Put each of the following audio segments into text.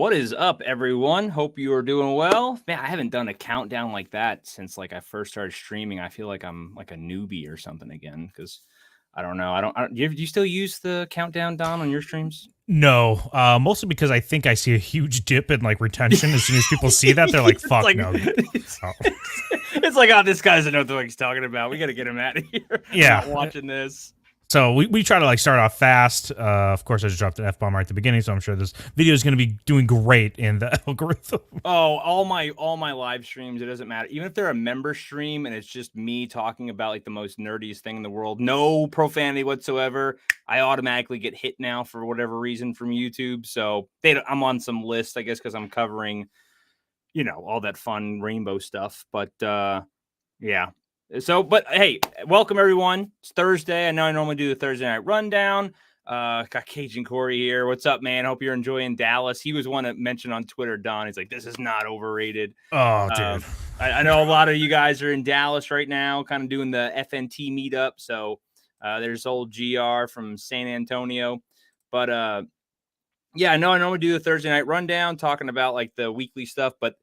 What is up, everyone? Hope you are doing well. Man, I haven't done a countdown like that since I first started streaming. I feel like I'm like a newbie or something again because I don't know. Do you still use the countdown, Don, on your streams? No, mostly because I think I see a huge dip in retention as soon as people see that. They're like, "Fuck no." Oh. It's like, oh, this guy doesn't know what he's talking about. We got to get him out of here. Yeah, I'm not watching this. So we try to start off fast. Of course, I just dropped an F-bomb right at the beginning, so I'm sure this video is going to be doing great in the algorithm. Oh, all my live streams, it doesn't matter. Even if they're a member stream and it's just me talking about the most nerdiest thing in the world, no profanity whatsoever, I automatically get hit now for whatever reason from YouTube. So I'm on some list, I guess, because I'm covering, all that fun rainbow stuff. But yeah. So, but hey, welcome everyone. It's Thursday. I know I normally do the Thursday night rundown. Got Cajun Corey here. What's up, man? Hope you're enjoying Dallas. He was one that mentioned on Twitter, Don. He's like, this is not overrated. Oh, dude. I know a lot of you guys are in Dallas right now, kind of doing the FNT meetup. So there's old GR from San Antonio. But yeah, I know I normally do the Thursday night rundown, talking about the weekly stuff. But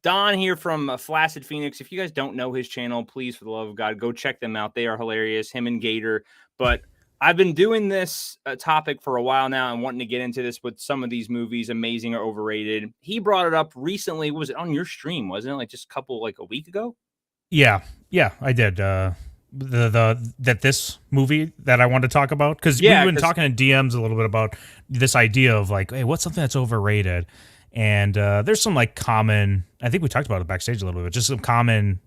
Don here from Flaccid Phoenix. If you guys don't know his channel, please, for the love of God, go check them out. They are hilarious, him and Gator. But I've been doing this topic for a while now and wanting to get into this with some of these movies, amazing or overrated. He brought it up recently. Was it on your stream? Wasn't it just a week ago? Yeah, I did. This movie that I wanted to talk about, because we've been talking in DMs a little bit about this idea of hey, what's something that's overrated? And there's some common, I think we talked about it backstage a little bit, just some common,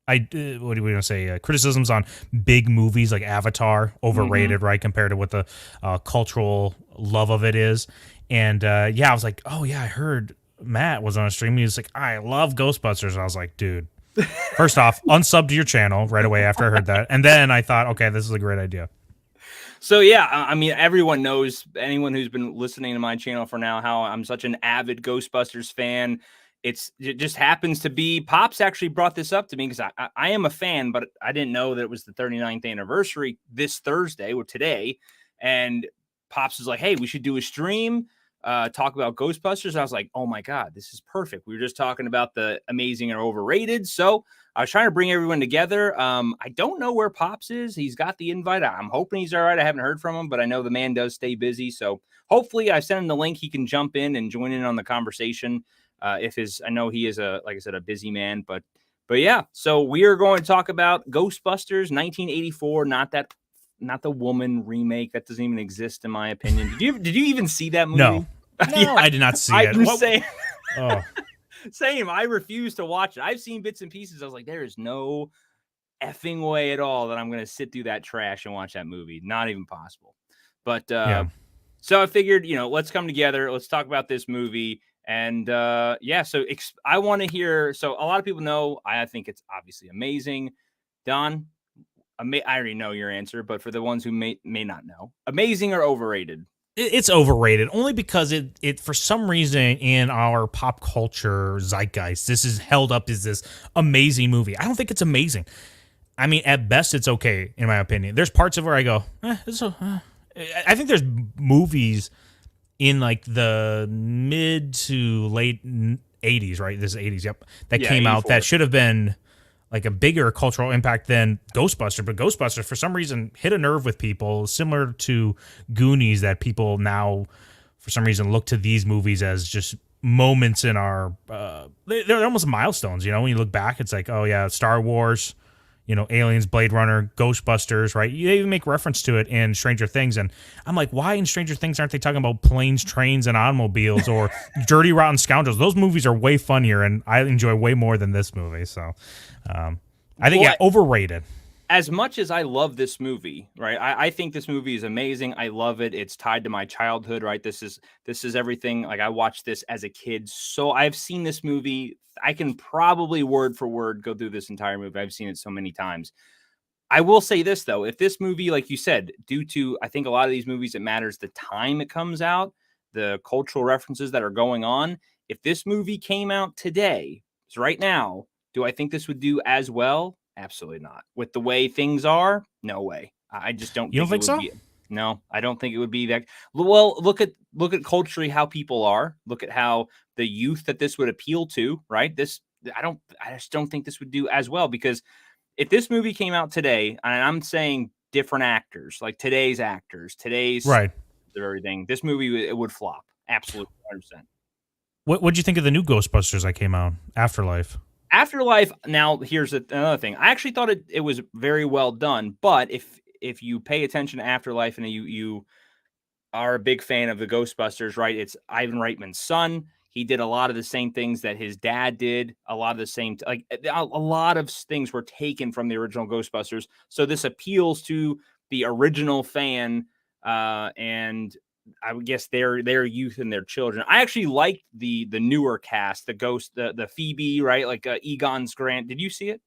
what do we want to say, criticisms on big movies like Avatar, overrated, right, compared to what the cultural love of it is. And yeah, I was like, oh yeah, I heard Matt was on a stream. He was like, I love Ghostbusters. And I was like, dude, first off, unsub to your channel right away after I heard that. And then I thought, okay, this is a great idea. So yeah, I mean, everyone knows, anyone who's been listening to my channel for now, how I'm such an avid Ghostbusters fan. It just happens to be, Pops actually brought this up to me because I am a fan, but I didn't know that it was the 39th anniversary this Thursday or today. And Pops is like, hey, we should do a stream, talk about Ghostbusters. And I was like, oh my God, this is perfect. We were just talking about the amazing and overrated. So I was trying to bring everyone together. I don't know where Pops is. He's got the invite. I'm hoping he's all right. I haven't heard from him, but I know the man does stay busy. So hopefully I sent him the link. He can jump in and join in on the conversation. I know he is like I said, a busy man, but yeah. So we are going to talk about Ghostbusters 1984. Not the woman remake that doesn't even exist in my opinion. Did you even see that movie? No, yeah, I did not see it. I'm saying, oh. Same. I refuse to watch it. I've seen bits and pieces. I was like, there is no effing way at all that I'm going to sit through that trash and watch that movie. Not even possible. But yeah. So I figured, let's come together. Let's talk about this movie. And yeah, so I want to hear. So a lot of people know, I think it's obviously amazing. Don, I already know your answer, but for the ones who may not know, amazing or overrated? It's overrated only because it for some reason in our pop culture zeitgeist, this is held up as this amazing movie. I don't think it's amazing. I mean, at best, it's okay in my opinion. There's parts of where I go, I think there's movies in the mid to late 80s, right? This is 80s, yep. That came 84. out that should have been a bigger cultural impact than Ghostbusters, but Ghostbusters for some reason hit a nerve with people, similar to Goonies, that people now for some reason look to these movies as just moments in our they're almost milestones. When you look back, it's like, oh yeah, Star Wars, Aliens, Blade Runner, Ghostbusters, right? You even make reference to it in Stranger Things, and I'm like, why in Stranger Things aren't they talking about planes, trains, and automobiles, or Dirty Rotten Scoundrels? Those movies are way funnier, and I enjoy way more than this movie. So I think, overrated. As much as I love this movie, right? I think this movie is amazing. I love it. It's tied to my childhood, right? This is everything. I watched this as a kid. So I've seen this movie. I can probably word for word go through this entire movie. I've seen it so many times. I will say this, though. If this movie, like you said, due to, I think a lot of these movies, it matters the time it comes out, the cultural references that are going on. If this movie came out today, so right now, do I think this would do as well? Absolutely not. With the way things are, no way. I just don't. You don't think so? No, I don't think it would be that. Well, look at look at culturally how people are. Look at how the youth that this would appeal to, right? I just don't think this would do as well, because if this movie came out today, and I'm saying different actors, like today's actors, today's Right. everything, this movie it would flop. Absolutely, 100%. What'd you think of the new Ghostbusters that came out, Afterlife? Afterlife. Now, here's another thing. I actually thought it was very well done, but if you pay attention to Afterlife and you are a big fan of the Ghostbusters, right? It's Ivan Reitman's son. He did a lot of the same things that his dad did. A lot of the same, a lot of things were taken from the original Ghostbusters. So this appeals to the original fan, and I would guess their youth and their children. I actually liked the newer cast, the Phoebe, right? Like Egon's Grant. Did you see it?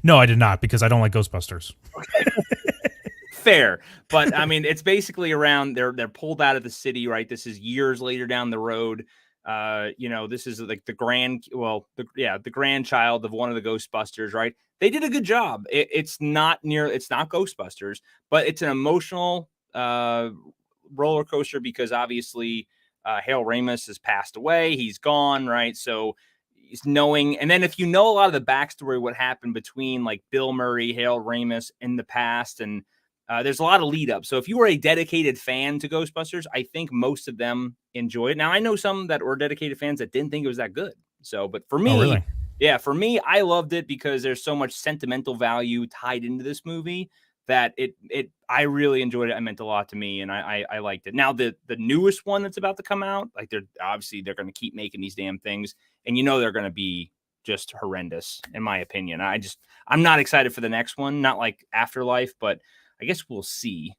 No, I did not, because I don't like Ghostbusters. Fair, but I mean, it's basically around they're pulled out of the city, right? This is years later down the road. This is like the grandchild of one of the Ghostbusters, right? They did a good job. It's not Ghostbusters, but it's an emotional roller coaster, because obviously Harold Ramis has passed away. He's gone, right? So he's knowing, and then if you know a lot of the backstory, what happened between like Bill Murray, Harold Ramis in the past, and there's a lot of lead up. So if you were a dedicated fan to Ghostbusters, I think most of them enjoy it. Now, I know some that were dedicated fans that didn't think it was that good. So, but for me, really? Yeah, for me, I loved it because there's so much sentimental value tied into this movie that I really enjoyed it. It meant a lot to me, and I liked it. Now, the newest one that's about to come out, like they're going to keep making these damn things, and they're going to be just horrendous, in my opinion. I'm not excited for the next one, not like Afterlife, but I guess we'll see.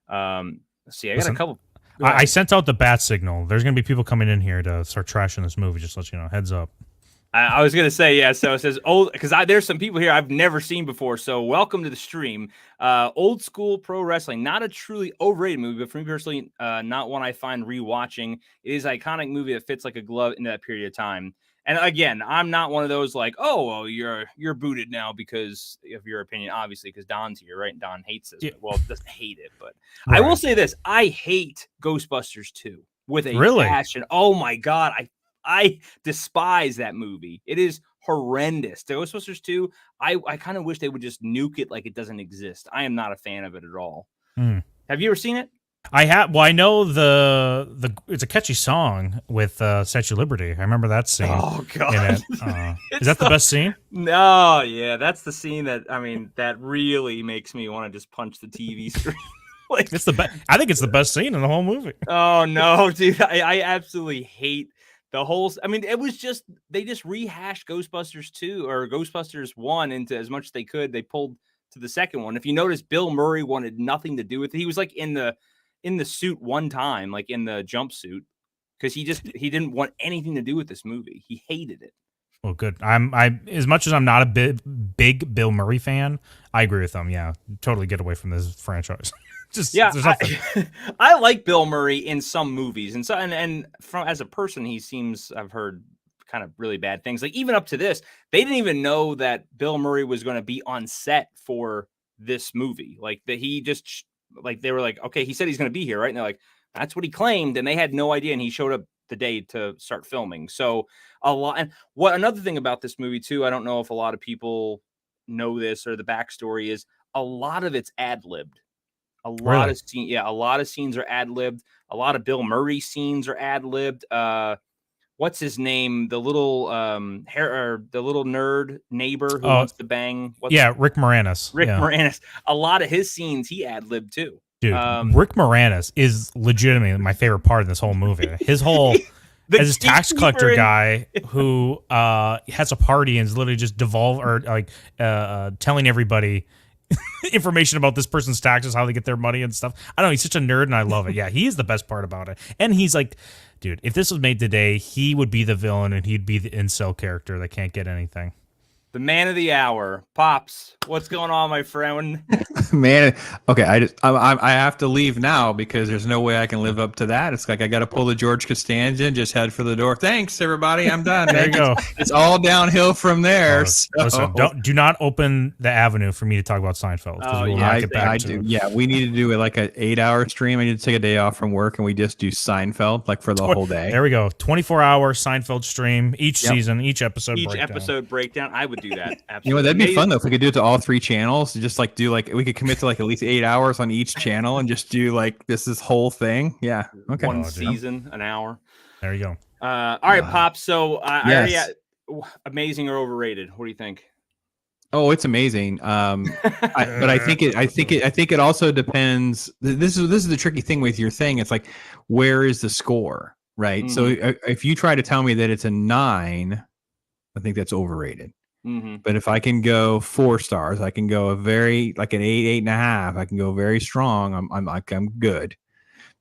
Let's see. Got a couple. I sent out the bat signal. There's going to be people coming in here to start trashing this movie. Just to let you know. Heads up. I was gonna say, yeah. So it says old, because there's some people here I've never seen before. So welcome to the stream. Old school pro wrestling, not a truly overrated movie, but for me personally, not one I find rewatching. It is an iconic movie that fits like a glove in that period of time. And again, I'm not one of those like, oh, well, you're booted now because of your opinion, obviously, because Don's here, right? And Don hates this. Yeah. Well, doesn't hate it, but Right. I will say this: I hate Ghostbusters 2 with a passion. Oh my god, I despise that movie. It is horrendous. The Ghostbusters 2, I kind of wish they would just nuke it like it doesn't exist. I am not a fan of it at all. Have you ever seen it? I have. Well, I know the it's a catchy song with Statue of Liberty. I remember that scene. Oh god, is that the best scene? No, yeah, that's the scene that really makes me want to just punch the TV screen. Like, it's the best. I think it's the best scene in the whole movie. Oh no, dude, I absolutely hate the whole. I mean, it was just they just rehashed Ghostbusters 2 or Ghostbusters 1 into as much as they could. They pulled to the second one. If you notice, Bill Murray wanted nothing to do with it. He was like in the suit one time, like in the jumpsuit, because he didn't want anything to do with this movie. He hated it. Well, good. I as much as I'm not a big Bill Murray fan, I agree with them. Yeah, totally get away from this franchise. Just yeah, I like Bill Murray in some movies, and so and from as a person, he seems, I've heard kind of really bad things. Like even up to this, they didn't even know that Bill Murray was going to be on set for this movie. Like that he just like they were like, okay, he said he's going to be here, right? And they're like, that's what he claimed, and they had no idea, and he showed up the day to start filming. So a lot. And what another thing about this movie too, I don't know if a lot of people know this or the backstory is a lot of it's ad-libbed. A lot of scenes are ad-libbed. A lot of Bill Murray scenes are ad-libbed. What's his name? The little the little nerd neighbor who wants to bang. Rick Moranis. Moranis. A lot of his scenes he ad-libbed too. Dude, Rick Moranis is legitimately my favorite part of this whole movie. His whole as this tax collector guy who has a party and is literally just telling everybody information about this person's taxes, how they get their money and stuff. I don't know. He's such a nerd, and I love it. Yeah, he is the best part about it. And he's like, dude, if this was made today, he would be the villain, and he'd be the incel character that can't get anything. The man of the hour, Pops. What's going on, my friend? Man, okay, I have to leave now because there's no way I can live up to that. It's like I got to pull the George Costanza and just head for the door. Thanks, everybody. I'm done. There you go. It's all downhill from there. Listen, do not open the avenue for me to talk about Seinfeld. I do. Yeah, we need to do it like an 8-hour stream. I need to take a day off from work and we just do Seinfeld like for the whole day. There we go. 24-hour Seinfeld stream each season, each episode breakdown. I would do that. Absolutely. You know, that'd be fun though if we could do it to all 3 channels. Just like do like we could commit to like at least 8 hours on each channel and just do like this whole thing. Yeah. Okay. One season, an hour. There you go. All right, Pops. So amazing or overrated? What do you think? Oh, it's amazing. But I think it also depends. This is the tricky thing with your thing. It's like, where is the score, right? Mm-hmm. So if you try to tell me that it's a 9, I think that's overrated. Mm-hmm. But if I can go 4 stars, I can go an 8, 8.5. I can go very strong. I'm good.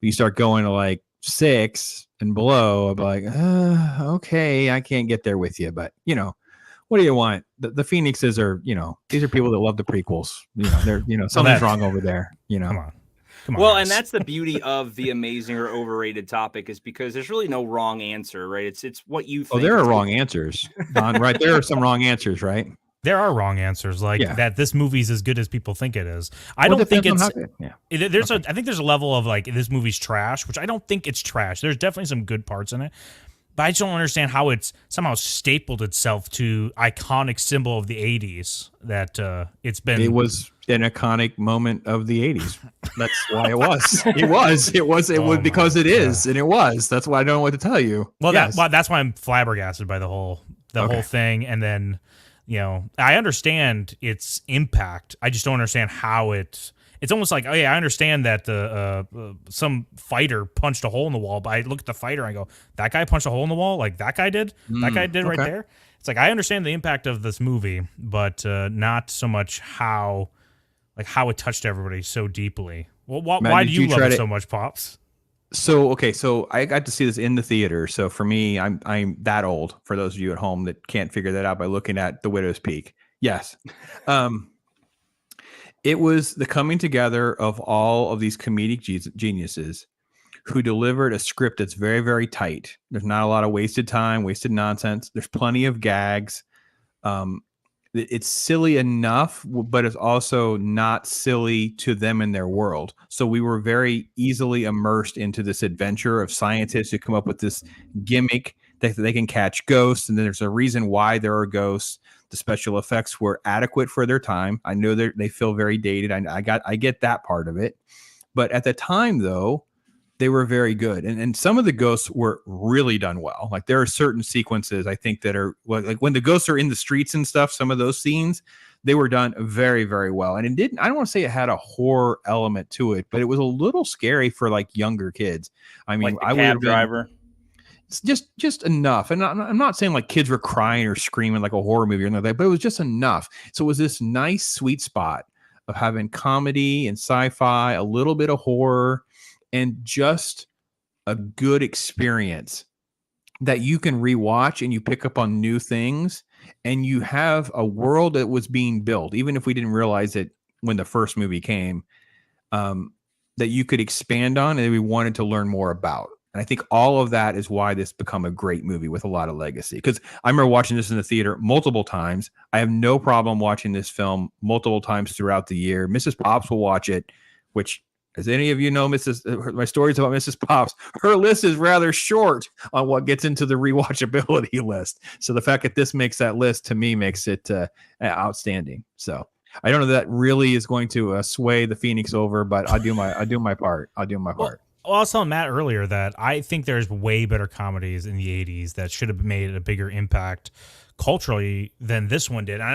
But you start going to like 6 and below, I'll be like, okay, I can't get there with you. But you know, what do you want? The Phoenixes are, these are people that love the prequels. They're, something's wrong over there. Come on. Well, and that's the beauty of the amazing or overrated topic is because there's really no wrong answer, right? It's what you think. Oh, there are wrong answers, Don, right? There are some wrong answers, right? There are wrong answers, like that this movie's as good as people think it is. I don't think it's I think there's a level of like this movie's trash, which I don't think it's trash. There's definitely some good parts in it. But I just don't understand how it's somehow stapled itself to iconic symbol of the 80s that it's been. It was an iconic moment of the 80s. That's why it was. It was because it is, and it was. That's why I don't know what to tell you. Well, that's why I'm flabbergasted by the whole thing. And then, I understand its impact. I just don't understand how it's almost like, I understand that some fighter punched a hole in the wall, but I look at the fighter and I go, that guy punched a hole in the wall? Like that guy did? That guy did right there? It's like, I understand the impact of this movie, but not so much how it touched everybody so deeply. Well, why do you love it so much, Pops? So I got to see this in the theater. So for me, I'm that old, for those of you at home that can't figure that out by looking at The Widow's Peak. Yes. It was the coming together of all of these comedic geniuses who delivered a script that's very, very tight. There's not a lot of wasted time, wasted nonsense. There's plenty of gags. It's silly enough, but it's also not silly to them in their world. So we were very easily immersed into this adventure of scientists who come up with this gimmick that they can catch ghosts. And then there's a reason why there are ghosts. The special effects were adequate for their time. I know they feel very dated. I get that part of it. But at the time, though, they were very good. And some of the ghosts were really done well. Like there are certain sequences, I think, that are like when the ghosts are in the streets and stuff, some of those scenes, they were done very, very well. And I don't want to say it had a horror element to it, but it was a little scary for like younger kids. I mean, like the cab driver. It's just enough. And I'm not saying like kids were crying or screaming like a horror movie or anything like that, but it was just enough. So it was this nice sweet spot of having comedy and sci-fi, a little bit of horror, and just a good experience that you can rewatch and you pick up on new things, and you have a world that was being built, even if we didn't realize it when the first movie came, that you could expand on and we wanted to learn more about. And I think all of that is why this become a great movie with a lot of legacy. Because I remember watching this in the theater multiple times. I have no problem watching this film multiple times throughout the year. Mrs. Pops will watch it, which, as any of you know, my stories about Mrs. Pops, her list is rather short on what gets into the rewatchability list. So the fact that this makes that list, to me, makes it outstanding. So I don't know that really is going to sway the Phoenix over, but I'll do my part. Well, I was telling Matt earlier that I think there's way better comedies in the 80s that should have made a bigger impact culturally than this one did. I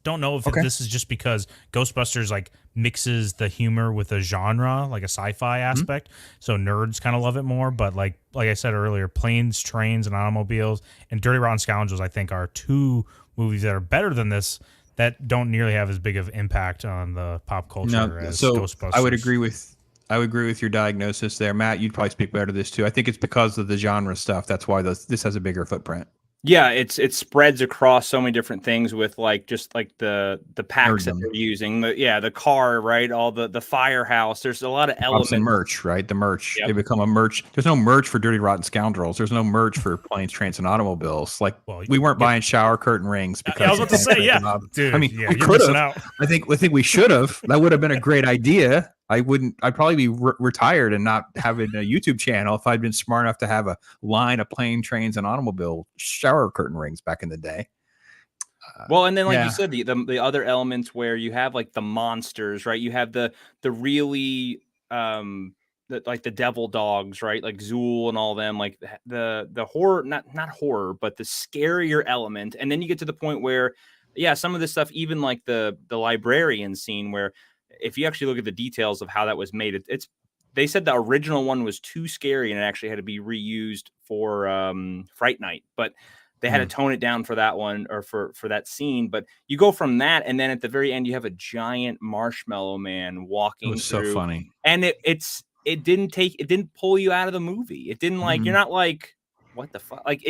don't know if this is just because Ghostbusters like mixes the humor with a genre, like a sci-fi aspect. So nerds kind of love it more. But like I said earlier, Planes, Trains, and Automobiles and Dirty Rotten Scoundrels, I think, are 2 movies that are better than this that don't nearly have as big of impact on the pop culture as Ghostbusters. I would agree with your diagnosis there. Matt, you'd probably speak better to this too. I think it's because of the genre stuff. That's why this has a bigger footprint. Yeah, it spreads across so many different things with like just like the packs that Nerddom. they're using. The car, right? All the firehouse. There's a lot of Props and elements. merch, right? The merch. Yep. They become a merch. There's no merch for Dirty Rotten Scoundrels. There's no merch for Planes, Trains, and Automobiles. Like Well, we weren't buying shower curtain rings because I was about to say, yeah, dude. I mean, yeah, we you're could missing have. out. I think we should have. That would have been a great idea. I'd probably be retired and not having a YouTube channel if I'd been smart enough to have a line of Plane, Trains, and Automobile shower curtain rings back in the day. Well, and then like Yeah. you said, the other elements where you have like the monsters, right? You have the really like the devil dogs, right? Like Zool and all them, like the horror, not horror, but the scarier element. And then you get to the point where, yeah, some of this stuff, even like the librarian scene, where if you actually look at the details of how that was made, it's they said the original one was too scary and it actually had to be reused for Fright Night, but they had to tone it down for that one or for that scene. But you go from that, and then at the very end, you have a giant marshmallow man walking It was through, so funny. and it didn't pull you out of the movie. It didn't like you're not like what the fuck, like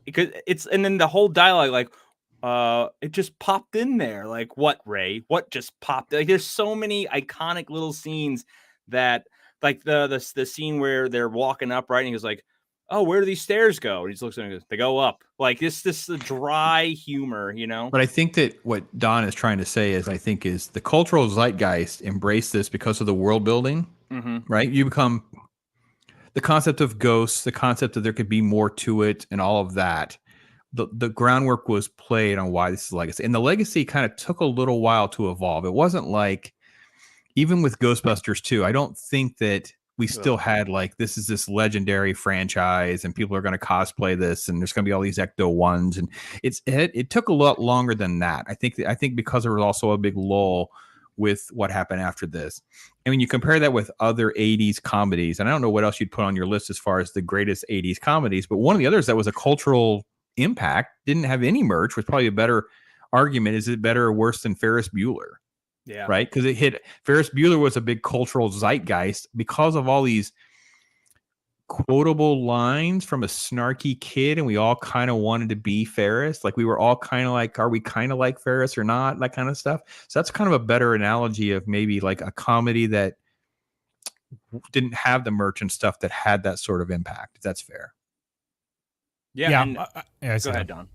because it's and then the whole dialogue like it just popped in there like what Ray what just popped like there's so many iconic little scenes that like the scene where they're walking up, right, and he was like, oh, where do these stairs go? And he looks at me and goes, they go up. Like this dry humor, you know? But I think that what Don is trying to say is the cultural zeitgeist embrace this because of the world building, right? You become the concept of ghosts, the concept that there could be more to it, and all of that. The groundwork was played on why this is legacy, and the legacy kind of took a little while to evolve. It wasn't like even with Ghostbusters 2, I don't think that we still had like this legendary franchise and people are going to cosplay this and there's going to be all these Ecto ones, and it took a lot longer than that. I think because there was also a big lull with what happened after this. And when you compare that with other 80s comedies, and I don't know what else you'd put on your list as far as the greatest 80s comedies, but one of the others that was a cultural impact, didn't have any merch, was probably a better argument. Is it better or worse than Ferris Bueller? Yeah. Right. Because it hit Ferris Bueller was a big cultural zeitgeist because of all these quotable lines from a snarky kid. And we all kind of wanted to be Ferris. Like we were all kind of like, are we kind of like Ferris or not? That kind of stuff. So that's kind of a better analogy of maybe like a comedy that didn't have the merch and stuff that had that sort of impact. If that's fair. Yeah. Go ahead, Don.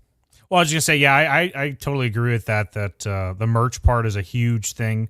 Well, I was gonna say, yeah, I totally agree with that. That the merch part is a huge thing.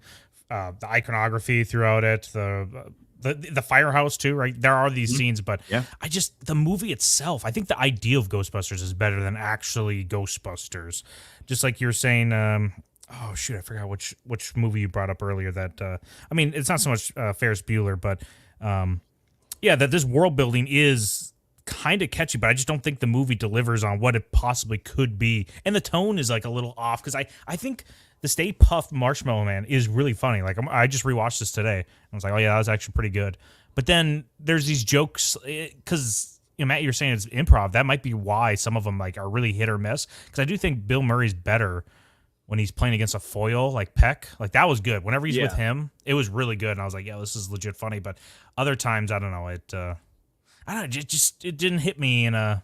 The iconography throughout it, the firehouse too, right? There are these scenes, but the movie itself, I think the idea of Ghostbusters is better than actually Ghostbusters. Just like you were saying, oh shoot, I forgot which movie you brought up earlier. That I mean, it's not so much Ferris Bueller, but that this world building is kind of catchy, but I just don't think the movie delivers on what it possibly could be. And the tone is like a little off because I think the Stay Puft Marshmallow Man is really funny. Like I just rewatched this today. And I was like, oh yeah, that was actually pretty good. But then there's these jokes because Matt, you're saying it's improv. That might be why some of them like are really hit or miss. Because I do think Bill Murray's better when he's playing against a foil like Peck. Like that was good. Whenever he's with him, it was really good. And I was like, yeah, this is legit funny. But other times, I don't know. I don't know, it didn't hit me I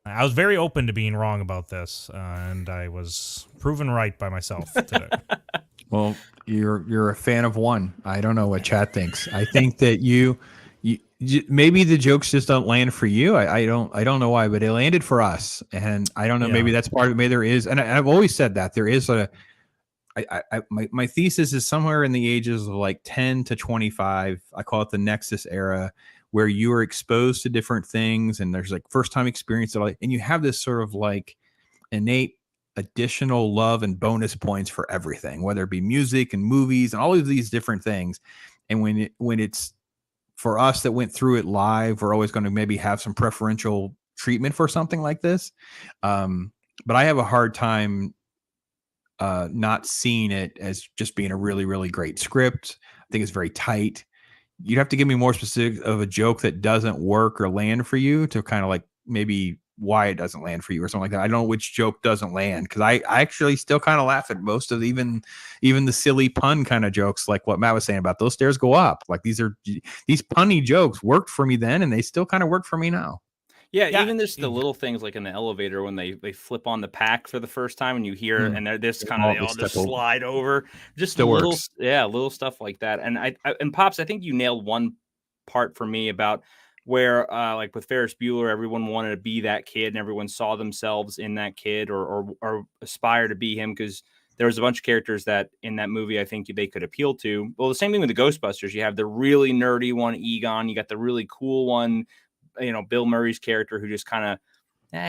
was very open to being wrong about this, and I was proven right by myself today. Well, you're a fan of one. I don't know what Chad thinks. I think that you maybe the jokes just don't land for you. I don't know why, but it landed for us, and I don't know. Maybe that's part of it. Maybe there is, and I've always said that there is my thesis is somewhere in the ages of like 10 to 25. I call it the Nexus era, where you are exposed to different things and there's like first time experience and you have this sort of like innate additional love and bonus points for everything, whether it be music and movies and all of these different things. And when it's for us that went through it live, we're always going to maybe have some preferential treatment for something like this. But I have a hard time not seeing it as just being a really, really great script. I think it's very tight. You'd have to give me more specific of a joke that doesn't work or land for you to kind of like maybe why it doesn't land for you or something like that. I don't know which joke doesn't land because I actually still kind of laugh at most of even the silly pun kind of jokes, like what Matt was saying about those stairs go up. Like these punny jokes worked for me then and they still kind of work for me now. Yeah, Yeah, even just the little things like in the elevator when they flip on the pack for the first time and you hear and they're this kind of they all just slide over. Just Still little works. little stuff like that. And and Pops, I think you nailed one part for me about where like with Ferris Bueller, everyone wanted to be that kid and everyone saw themselves in that kid or aspire to be him because there was a bunch of characters that in that movie I think they could appeal to. Well, the same thing with the Ghostbusters. You have the really nerdy one, Egon. You got the really cool one, Bill Murray's character who just kind of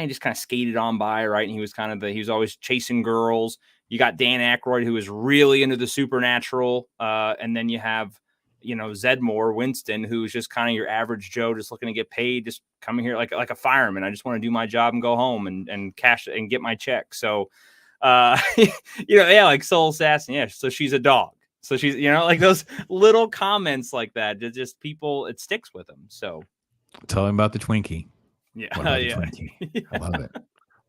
he just kind of skated on by, right? And he was he was always chasing girls. You got Dan Aykroyd who is really into the supernatural, and then you have Zedmore Winston who's just kind of your average Joe, just looking to get paid, just coming here like a fireman. I just want to do my job and go home and cash and get my check. So, like Soul Assassin, yeah. So she's a dog. So she's like those little comments like that. Just people, it sticks with them. So. Tell him about the Twinkie. Yeah, what about the Twinkie? I love it.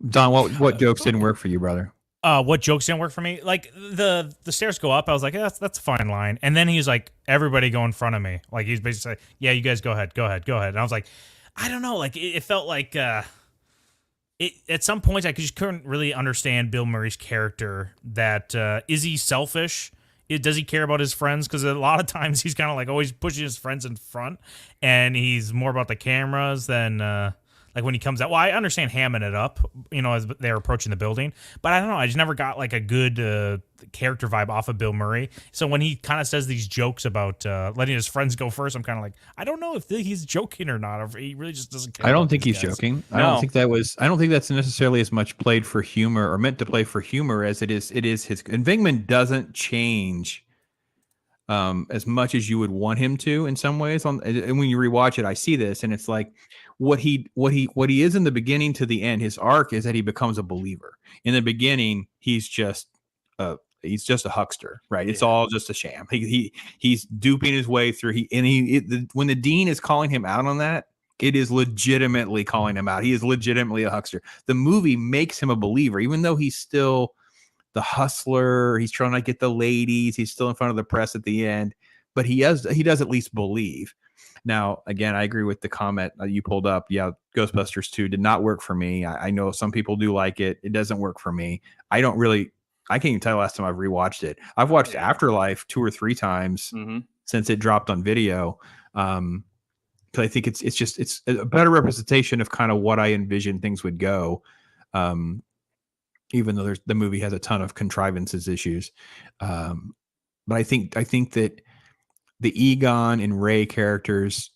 Don, what jokes didn't work for you, brother? What jokes didn't work for me? Like the stairs go up. I was like, that's a fine line. And then he's like, everybody go in front of me. Like he's basically like, yeah, you guys go ahead. And I was like, I don't know. Like it felt like at some points I just couldn't really understand Bill Murray's character. That is he selfish? Does he care about his friends? Because a lot of times he's kind of like always pushing his friends in front, and he's more about the cameras than like when he comes out. Well, I understand hamming it up, as they're approaching the building, but I don't know. I just never got like a good character vibe off of Bill Murray. So when he kind of says these jokes about letting his friends go first, I'm kind of like, I don't know if he's joking or not, or if he really just doesn't care. I don't think he's joking. No. I don't think that's necessarily as much played for humor or meant to play for humor as it is his. And Vingman doesn't change as much as you would want him to in some ways. And when you rewatch it, I see this, and it's like what he is in the beginning to the end. His arc is that he becomes a believer. In the beginning, he's just a huckster, right? It's all just a sham. He's duping his way through. When the dean is calling him out on that, it is legitimately calling him out. He is legitimately a huckster. The movie makes him a believer, even though he's still the hustler. He's trying to get the ladies. He's still in front of the press at the end, but he does at least believe. Now, again, I agree with the comment you pulled up. Yeah, Ghostbusters 2 did not work for me. I know some people do like it. It doesn't work for me. I can't even tell the last time I've rewatched it. I've watched Afterlife 2 or 3 times since it dropped on video. Because I think it's a better representation of kind of what I envisioned things would go. Even though the movie has a ton of contrivances issues. But I think that the Egon and Ray characters,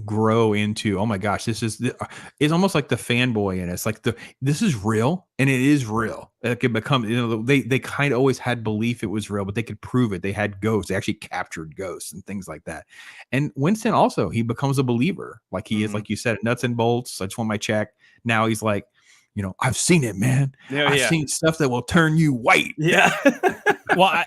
grow into, oh my gosh, it's almost like the fanboy in it. It's like this is real, and it is real. It could become, they kind of always had belief it was real, but they could prove it. They had ghosts. They actually captured ghosts and things like that. And Winston also, he becomes a believer. Like he is, like you said, nuts and bolts. I just want my check. Now he's like, I've seen it, man. I've seen stuff that will turn you white. Yeah. Well,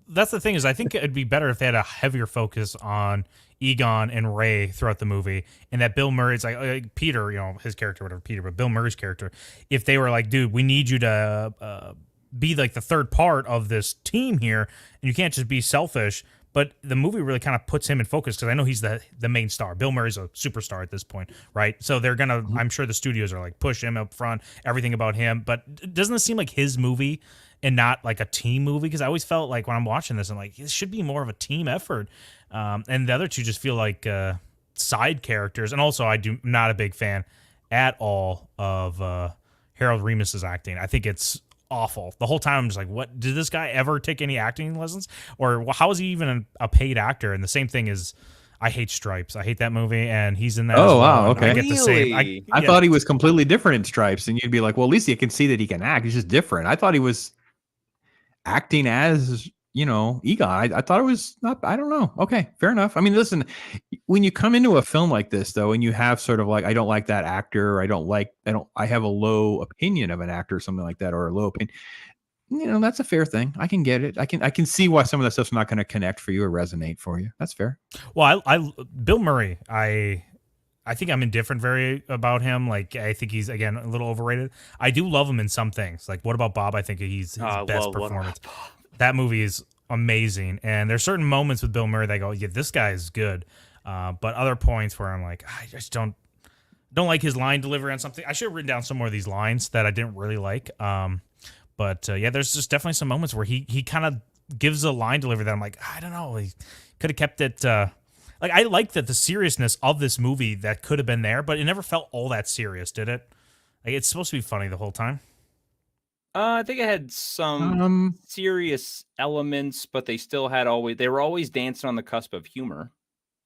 that's the thing is, I think it'd be better if they had a heavier focus on Egon and Ray throughout the movie, and that Bill Murray's like Peter, his character, whatever Peter, but Bill Murray's character. If they were like, dude, we need you to be like the third part of this team here, and you can't just be selfish. But the movie really kind of puts him in focus because I know he's the main star. Bill Murray's a superstar at this point, right? So they're going to, I'm sure the studios are like, push him up front, everything about him. But doesn't it seem like his movie and not like a team movie? Because I always felt like when I'm watching this, I'm like, this should be more of a team effort. And the other two just feel like side characters. And also, I'm not a big fan at all of Harold Ramis's acting. I think it's awful. The whole time I'm just like, what, did this guy ever take any acting lessons, or how is he even a paid actor? And the same thing is, I hate Stripes. I hate that movie, and he's in that. Oh, wow, okay. I get the same. I thought he was completely different in Stripes, and you'd be like, well, at least you can see that he can act. He's just different. I thought he was acting as Egon. I thought it was not. I don't know. Okay, fair enough. I mean, listen, when you come into a film like this, though, and you have sort of like, I don't like that actor, I have a low opinion of an actor or something like that, or a low opinion. That's a fair thing. I can get it. I can see why some of that stuff's not going to connect for you or resonate for you. That's fair. Well, Bill Murray, I think I'm indifferent about him. Like, I think he's, again, a little overrated. I do love him in some things. Like, What About Bob? I think he's his best performance. That movie is amazing. And there's certain moments with Bill Murray that I go, yeah, this guy is good. But other points where I'm like, I just don't. Don't like his line delivery on something. I should have written down some more of these lines that I didn't really like. But yeah, there's just definitely some moments where he kind of gives a line delivery that I'm like, I don't know, he could have kept it. Like I like that the seriousness of this movie that could have been there, but it never felt all that serious, did it? Like it's supposed to be funny the whole time. I think it had some serious elements, but they were always dancing on the cusp of humor.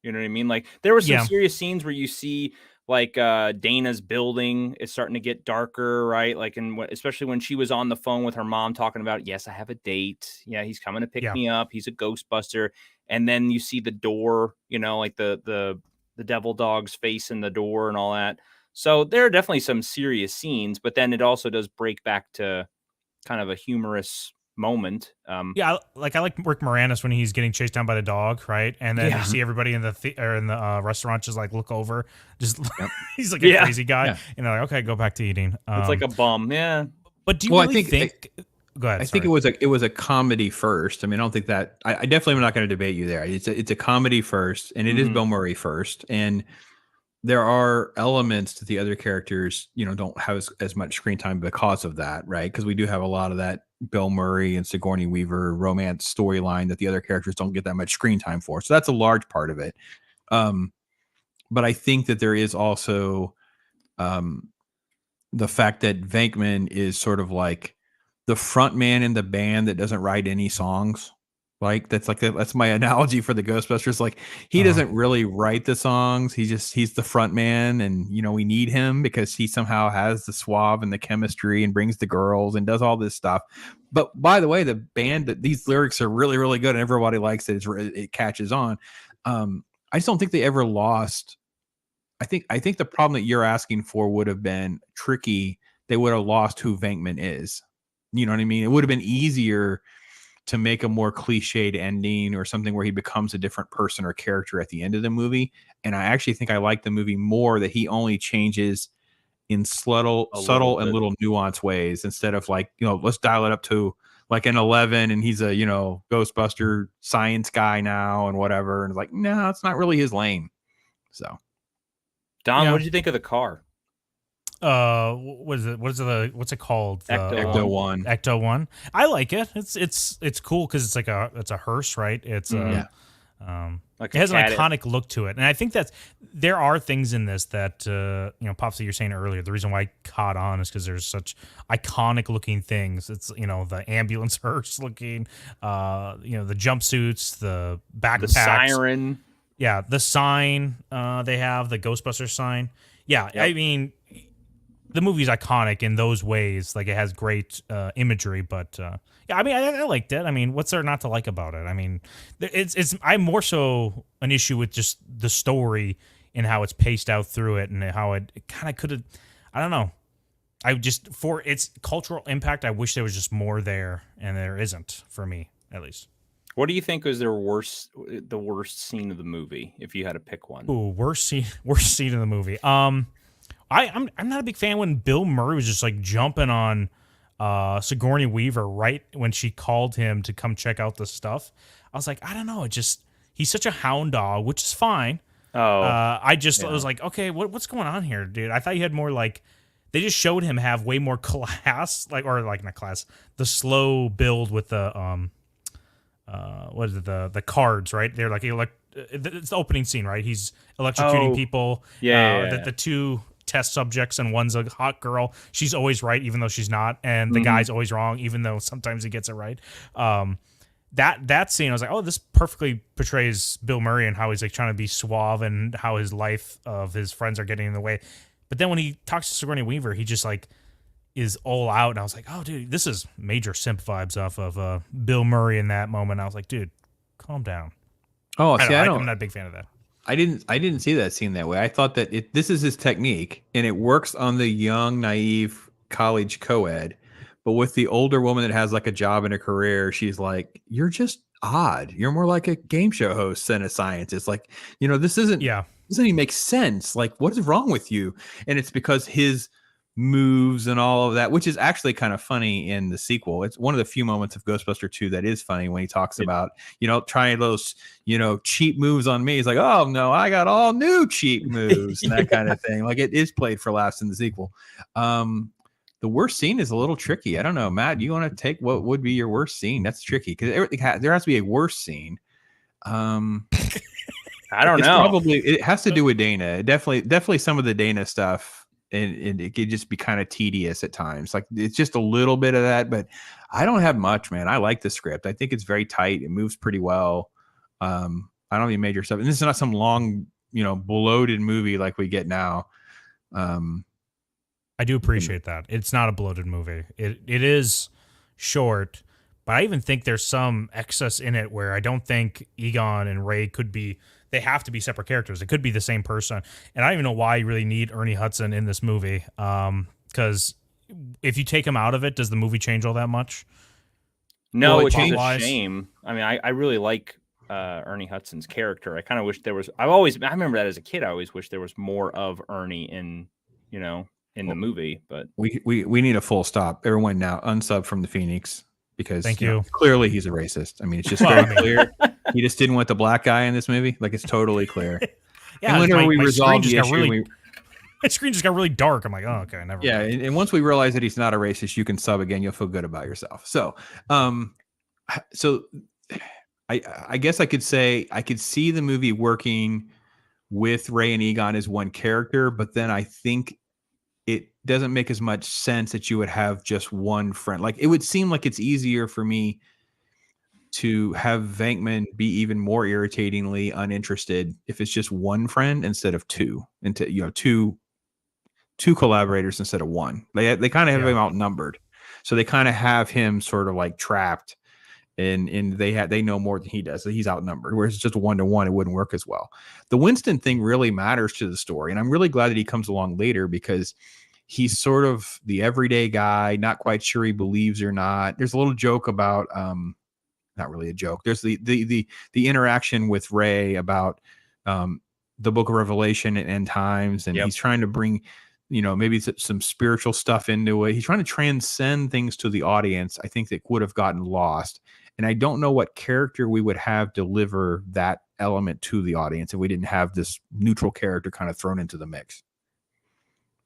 You know what I mean? Like there were some serious scenes where you see like Dana's building is starting to get darker, right? Like, and especially when she was on the phone with her mom talking about, yes, I have a date. Yeah, he's coming to pick me up. He's a Ghostbuster. And then you see the door, you know, like the devil dog's face in the door and all that. So there are definitely some serious scenes, but then it also does break back to kind of a humorous moment. Yeah, I like Rick Moranis when he's getting chased down by the dog, right? And then you see everybody in the restaurant just like look over, just he's like a crazy guy, and they're like, okay, go back to eating. It's like a bum, yeah. But do you really think? Go ahead. I think it was a comedy first. I mean, I don't think that I definitely am not going to debate you there. It's a comedy first, and it is Bill Murray first, and there are elements that the other characters, you know, don't have as much screen time because of that, right? Because we do have a lot of that Bill Murray and Sigourney Weaver romance storyline that the other characters don't get that much screen time for. So that's a large part of it. But I think that there is also the fact that Venkman is sort of like the front man in the band that doesn't write any songs. That's my analogy for the Ghostbusters. Like he doesn't really write the songs. He's the front man, and you know we need him because he somehow has the suave and the chemistry and brings the girls and does all this stuff. But by the way, the band that these lyrics are really really good and everybody likes it. It catches on. I just don't think they ever lost. I think the problem that you're asking for would have been tricky. They would have lost who Venkman is. You know what I mean? It would have been easier to make a more cliched ending or something where he becomes a different person or character at the end of the movie. And I actually think I like the movie more that he only changes in subtle and little nuanced ways instead of like, you know, let's dial it up to like an 11 and he's a, you know, Ghostbuster science guy now and whatever. And it's like, no, it's not really his lane. So Don, what did you think of the car? What's it called? Ecto One. Ecto One. I like it. It's cool because it's a hearse, right? It's like it has an iconic look to it, and I think there are things in this that you know, Pops, that you're saying earlier. The reason why I caught on is because there's such iconic looking things. It's, you know, the ambulance hearse looking, you know, the jumpsuits, the backpacks, the siren. Yeah, the sign. They have the Ghostbusters sign. Yeah, I mean, the movie's iconic in those ways. Like it has great imagery, but yeah, I mean, I liked it. I mean, what's there not to like about it? I mean, I'm more so an issue with just the story and how it's paced out through it and how it kind of could have. I don't know. I just, for its cultural impact, I wish there was just more there, and there isn't, for me at least. What do you think was the worst scene of the movie, if you had to pick one? Ooh, worst scene of the movie. I'm not a big fan when Bill Murray was just like jumping on Sigourney Weaver right when she called him to come check out the stuff. I was like, I don't know, he's such a hound dog, which is fine. I was like, okay, what's going on here, dude? I thought you had more like, they just showed him have way more class, not class, the slow build with the what is it, the cards, right? They're like it's the opening scene, right? He's electrocuting people. The two test subjects, and one's a hot girl. She's always right, even though she's not, and the guy's always wrong, even though sometimes he gets it right. That scene, I was like, oh, this perfectly portrays Bill Murray and how he's like trying to be suave and how his life of his friends are getting in the way. But then when he talks to Sigourney Weaver, he just like is all out, and I was like, oh, dude, this is major simp vibes off of Bill Murray in that moment. I was like, dude, calm down. Oh, I'm not a big fan of that. I didn't see that scene that way. I thought that this is his technique, and it works on the young, naive college co-ed. But with the older woman that has like a job and a career, she's like, you're just odd. You're more like a game show host than a scientist. Like, you know, this doesn't even make sense. Like, what is wrong with you? And it's because his moves and all of that, which is actually kind of funny in the sequel. It's one of the few moments of Ghostbuster 2 that is funny when he talks about, trying those, cheap moves on me. He's like, oh no, I got all new cheap moves and that kind of thing. Like it is played for laughs in the sequel. The worst scene is a little tricky. I don't know, Matt, you want to take what would be your worst scene? That's tricky because there has to be a worse scene. I don't know. It has to do with Dana. Definitely some of the Dana stuff. And it could just be kind of tedious at times. Like it's just a little bit of that, but I don't have much, man. I like the script. I think it's very tight. It moves pretty well. I don't have any major stuff. And this is not some long, bloated movie like we get now. I do appreciate that. It's not a bloated movie. It is short, but I even think there's some excess in it where I don't think Egon and Ray could be. They have to be separate characters. It could be the same person. And I don't even know why you really need Ernie Hudson in this movie. Because if you take him out of it, does the movie change all that much? No, it's a shame. I mean, I really like Ernie Hudson's character. I kind of wish there was. I remember that as a kid. I always wish there was more of Ernie in the movie. But we need a full stop. Everyone now unsub from the Phoenix. Because thank you. Clearly he's a racist. I mean, it's just very clear. He just didn't want the black guy in this movie. Like it's totally clear. Yeah, and whenever we resolved the issue, my screen just got really dark. I'm like, oh, okay, never. Yeah, and once we realize that he's not a racist, you can sub again. You'll feel good about yourself. So, I guess I could say I could see the movie working with Ray and Egon as one character, but then I think it doesn't make as much sense that you would have just one friend. Like it would seem like it's easier for me to have Venkman be even more irritatingly uninterested if it's just one friend instead of two, two collaborators instead of one. They kind of have him outnumbered, so they kind of have him sort of like trapped, and they know more than he does. So he's outnumbered. Whereas it's just 1-to-1, it wouldn't work as well. The Winston thing really matters to the story, and I'm really glad that he comes along later because he's sort of the everyday guy, not quite sure he believes or not. There's a little joke about, not really a joke. There's the interaction with Ray about the Book of Revelation and end times, and he's trying to bring, maybe some spiritual stuff into it. He's trying to transcend things to the audience. I think that would have gotten lost, and I don't know what character we would have deliver that element to the audience if we didn't have this neutral character kind of thrown into the mix.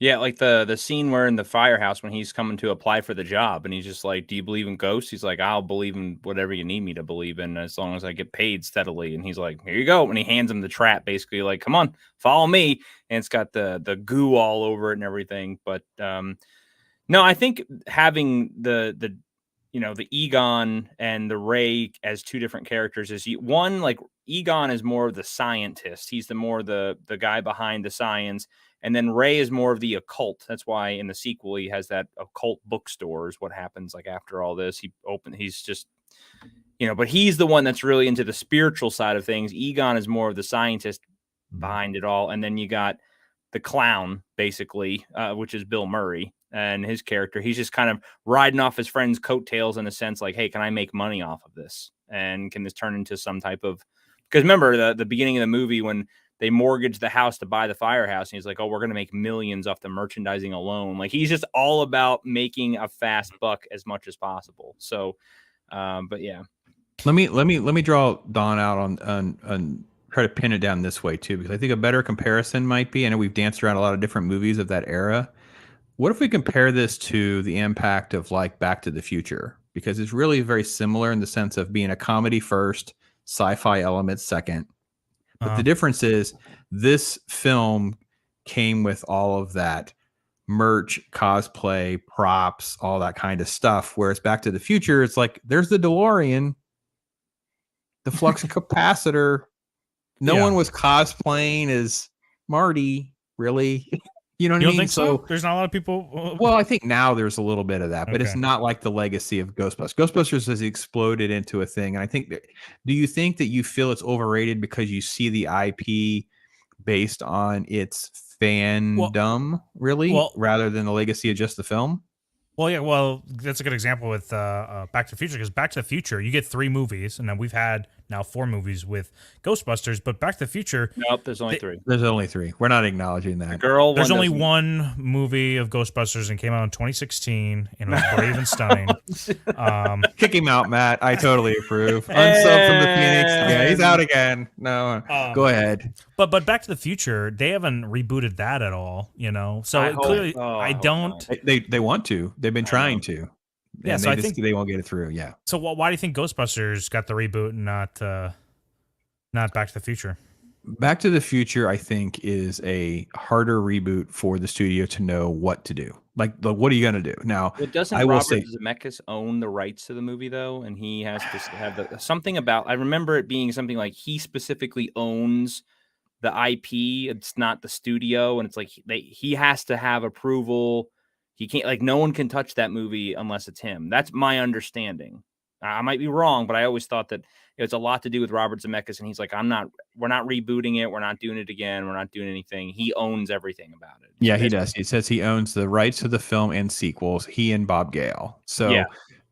Yeah, like the scene where in the firehouse when he's coming to apply for the job and he's just like, do you believe in ghosts? He's like, I'll believe in whatever you need me to believe in as long as I get paid steadily. And he's like, here you go. And he hands him the trap, basically like, come on, follow me. And it's got the goo all over it and everything. But no, I think having the Egon and the Ray as two different characters is one, like Egon is more of the scientist. He's the guy behind the science. And then Ray is more of the occult. That's why in the sequel, he has that occult bookstore is what happens like after all this. He's just, but he's the one that's really into the spiritual side of things. Egon is more of the scientist behind it all. And then you got the clown, basically, which is Bill Murray and his character. He's just kind of riding off his friend's coattails in a sense like, hey, can I make money off of this? And can this turn into some type of, because remember the beginning of the movie when they mortgaged the house to buy the firehouse. And he's like, oh, we're going to make millions off the merchandising alone. Like he's just all about making a fast buck as much as possible. So, but yeah. Let me draw Don out on try to pin it down this way too, because I think a better comparison might be, I know we've danced around a lot of different movies of that era. What if we compare this to the impact of like Back to the Future? Because it's really very similar in the sense of being a comedy first, sci-fi elements second. But the difference is this film came with all of that merch, cosplay, props, all that kind of stuff. Whereas Back to the Future, it's like, there's the DeLorean, the flux capacitor. No one was cosplaying as Marty, really. You know what I mean? Think so? There's not a lot of people. Well, I think now there's a little bit of that, but it's not like the legacy of Ghostbusters. Ghostbusters has exploded into a thing. And I think do you think that you feel it's overrated because you see the IP based on its fandom, rather than the legacy of just the film? Well, yeah, well, that's a good example with Back to the Future, because Back to the Future, you get 3 movies, and then we've had now 4 movies with Ghostbusters. But Back to the Future, Nope, there's only 3. There's only 3. We're not acknowledging The that. girl there's one only doesn't- one movie of Ghostbusters and came out in 2016 and it was brave and stunning. Kick him out, Matt. I totally approve. Unsub from the Phoenix. Yeah, he's out again. No, go ahead. But Back to the Future, they haven't rebooted that at all, you know. So I hope- clearly, oh, I I hope don't. not. They want to. They've been trying to. Yeah, And so they I just, think they won't get it through. Yeah. So why do you think Ghostbusters got the reboot and not Back to the Future? Back to the Future, I think, is a harder reboot for the studio to know what to do. Like, what are you going to do now? Well, doesn't I will Robert say- Zemeckis own the rights to the movie though, and he has to have something about? I remember it being something like he specifically owns the IP. It's not the studio, and it's like he has to have approval. He can't, like, no one can touch that movie unless it's him. That's my understanding. I might be wrong, but I always thought that it's a lot to do with Robert Zemeckis, and he's like, we're not rebooting it. We're not doing it again. We're not doing anything. He owns everything about it. Yeah, he does. He says he owns the rights to the film and sequels. He and Bob Gale. So Yeah.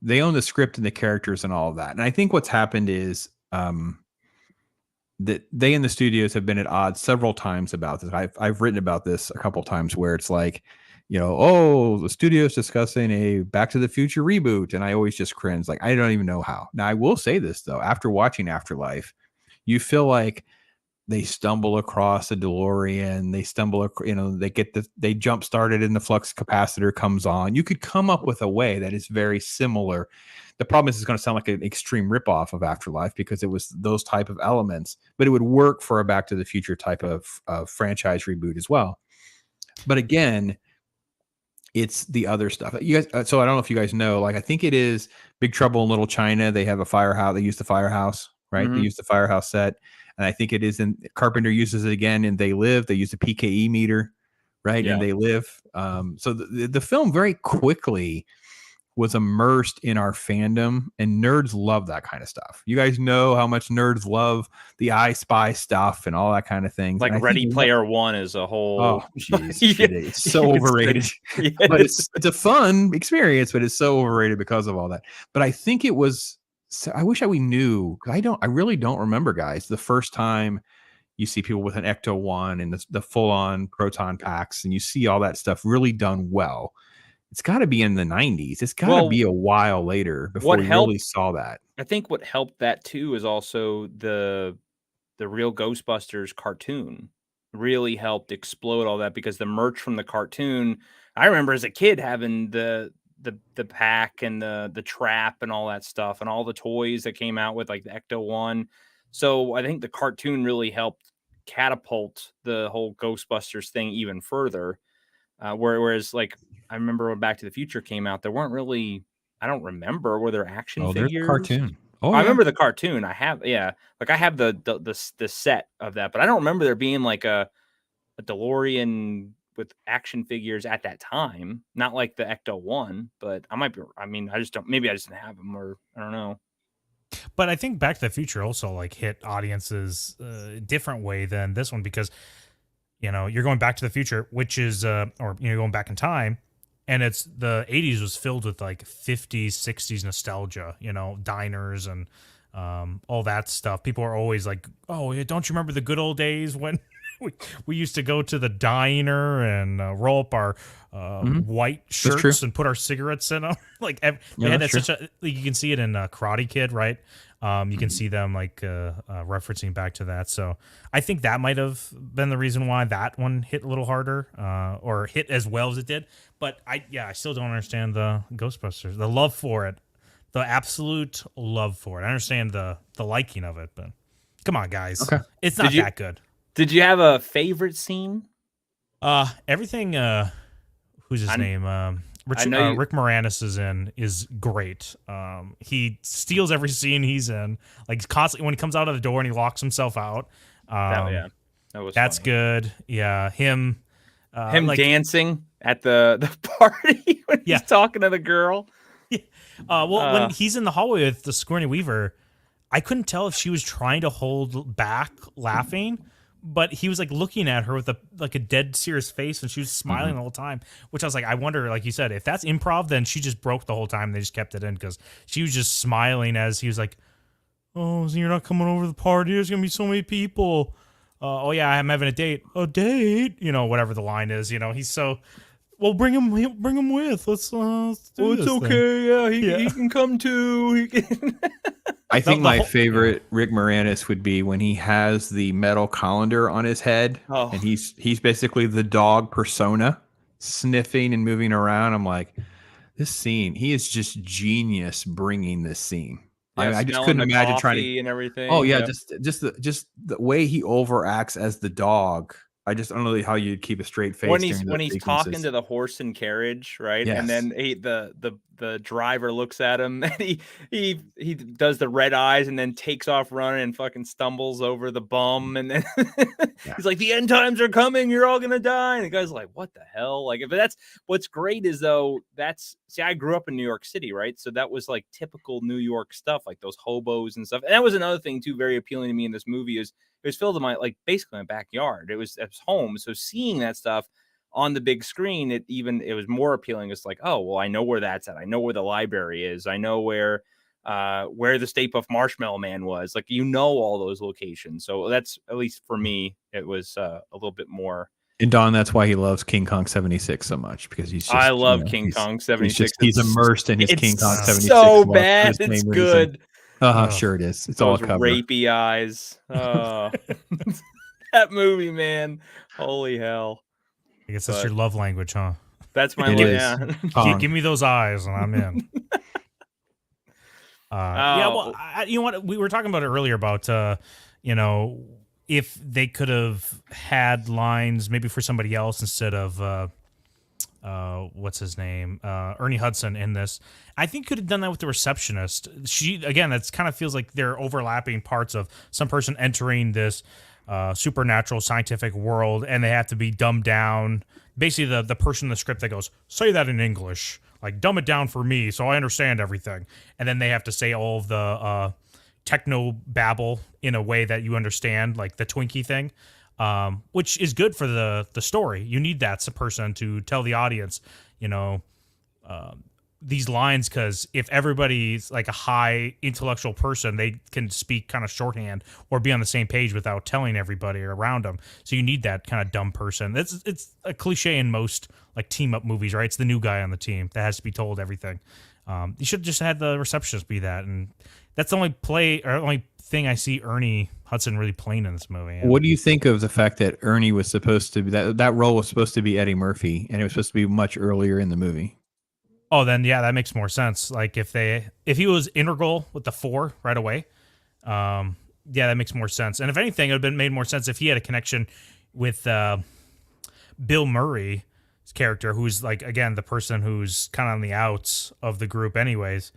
they own the script and the characters and all of that. And I think what's happened is that they and the studios have been at odds several times about this. I've written about this a couple times where it's like, the studio's discussing a Back to the Future reboot, and I always just cringe. Like, I don't even know how. Now, I will say this though: after watching Afterlife, you feel like they stumble across a DeLorean. They jump started and the flux capacitor comes on. You could come up with a way that is very similar. The problem is it's going to sound like an extreme ripoff of Afterlife because it was those type of elements, but it would work for a Back to the Future type of franchise reboot as well. But again, it's the other stuff. You guys, so I don't know if you guys know, like, I think it is Big Trouble in Little China. They have a firehouse. They use the firehouse, right? Mhm. They use the firehouse set. And I think it is in Carpenter uses it again in They Live. They use the PKE meter, right? Yeah. And They Live. So the film very quickly was immersed in our fandom, and nerds love that kind of stuff. You guys know how much nerds love the I Spy stuff and all that kind of thing. Like Ready Player One is a whole. Oh, jeez. Yeah. It's so overrated. Yes. But it's a fun experience, but it's so overrated because of all that. But I think it was. So I wish we knew. I really don't remember, guys. The first time you see people with an Ecto-1 and the full-on proton packs, and you see all that stuff really done well. It's got to be in the 90s. It's got to be a while later before we really saw that. I think what helped that too is also the real Ghostbusters cartoon really helped explode all that, because the merch from the cartoon, I remember as a kid having the pack and the trap and all that stuff and all the toys that came out with, like the Ecto-1. So I think the cartoon really helped catapult the whole Ghostbusters thing even further. Whereas, like, I remember when Back to the Future came out, there weren't really, I don't remember, were there action figures? There's a cartoon. Oh, I remember the cartoon. I have the set of that, but I don't remember there being like a DeLorean with action figures at that time. Not like the Ecto-1, but I just didn't have them, or I don't know. But I think Back to the Future also like hit audiences a different way than this one, because you're going back to the future, which is going back in time, and it's the 80s was filled with like 50s, 60s nostalgia, diners and all that stuff. People are always like, oh, don't you remember the good old days when we used to go to the diner and roll up our white shirts and put our cigarettes in them? Like, you can see it in Karate Kid, right? You can see them like referencing back to that. So I think that might have been the reason why that one hit a little harder, or hit as well as it did. But I still don't understand the Ghostbusters, the love for it, the absolute love for it. I understand the liking of it, but come on, guys, it's not that good. Did you have a favorite scene? Everything. Who's his name? Rick Moranis is great. He steals every scene he's in. Like, constantly when he comes out of the door and he locks himself out. That was that's funny. Good. Yeah, him dancing at the party when he's talking to the girl. When he's in the hallway with the Sigourney Weaver, I couldn't tell if she was trying to hold back laughing, but he was like looking at her with a dead serious face, and she was smiling the whole time, which I was like, I wonder, like you said, if that's improv, then she just broke the whole time. They just kept it in because she was just smiling as he was like, oh, so you're not coming over to the party? There's gonna be so many people. Oh yeah, I'm having a date. A date? You know, whatever the line is. You know, he's so. Well, bring him with. Let's do it's this okay. thing. Yeah, Yeah. he can come too. He can. I think the my whole- favorite Rick Moranis would be when he has the metal colander on his head, Oh. and he's basically the dog persona, sniffing and moving around. I'm like, this scene. He is just genius bringing this scene. Yeah, I just smelling couldn't the imagine trying to. coffee and everything. Oh yeah, yeah. just the way he overacts as the dog. I don't know how you keep a straight face when during he's those talking sequences. to the horse and carriage, right? Yes. And then the driver looks at him and he does the red eyes and then takes off running and fucking stumbles over the bum and then he's like, the end times are coming, you're all gonna die. And the guy's like, what the hell? Like, if that's what's great is though, I grew up in New York City, right? So that was like typical New York stuff, like those hobos and stuff. And that was another thing too, very appealing to me in this movie is it was filled in my basically my backyard. It was home. So seeing that stuff on the big screen, it was more appealing. It's like, oh well, I know where that's at. I know where the library is. I know where the Stay Puft Marshmallow Man was. Like, you know, all those locations. So that's, at least for me, it was a little bit more. And Don, that's why he loves King Kong 76 so much, because he's just, I love King Kong 76. He's immersed in his King Kong 76. So bad. It's good. Sure it is. It's Those all covered. rapey eyes. That movie, man. Holy hell. I guess that's your love language, huh? It That's my is. yeah. Give me those eyes, and I'm in. Yeah, well, you know what? We were talking about it earlier about, you know, if they could have had lines maybe for somebody else instead of, what's his name? Ernie Hudson in this. I think could have done that with the receptionist. That's kind of feels like they're overlapping parts of some person entering this supernatural scientific world, and they have to be dumbed down. Basically, the person in the script that goes, say that in English, like dumb it down for me so I understand everything, and then they have to say all of the techno babble in a way that you understand, like the Twinkie thing, which is good for the story. You need that person to tell the audience, you know, these lines, because if everybody's like a high intellectual person, they can speak kind of shorthand or be on the same page without telling everybody around them. So you need that kind of dumb person. It's a cliche in most like team up movies, right? It's the new guy on the team that has to be told everything. You should have just had the receptionist be that, and that's the only thing I see Ernie Hudson really playing in this movie. Yeah. What do you think of the fact that Ernie was supposed to be that role was supposed to be Eddie Murphy, and it was supposed to be much earlier in the movie? Oh, then yeah, that makes more sense. Like if he was integral with the 4 right away, yeah, that makes more sense. And if anything, it would have made more sense if he had a connection with Bill Murray's character, who's like, again, the person who's kind of on the outs of the group anyways.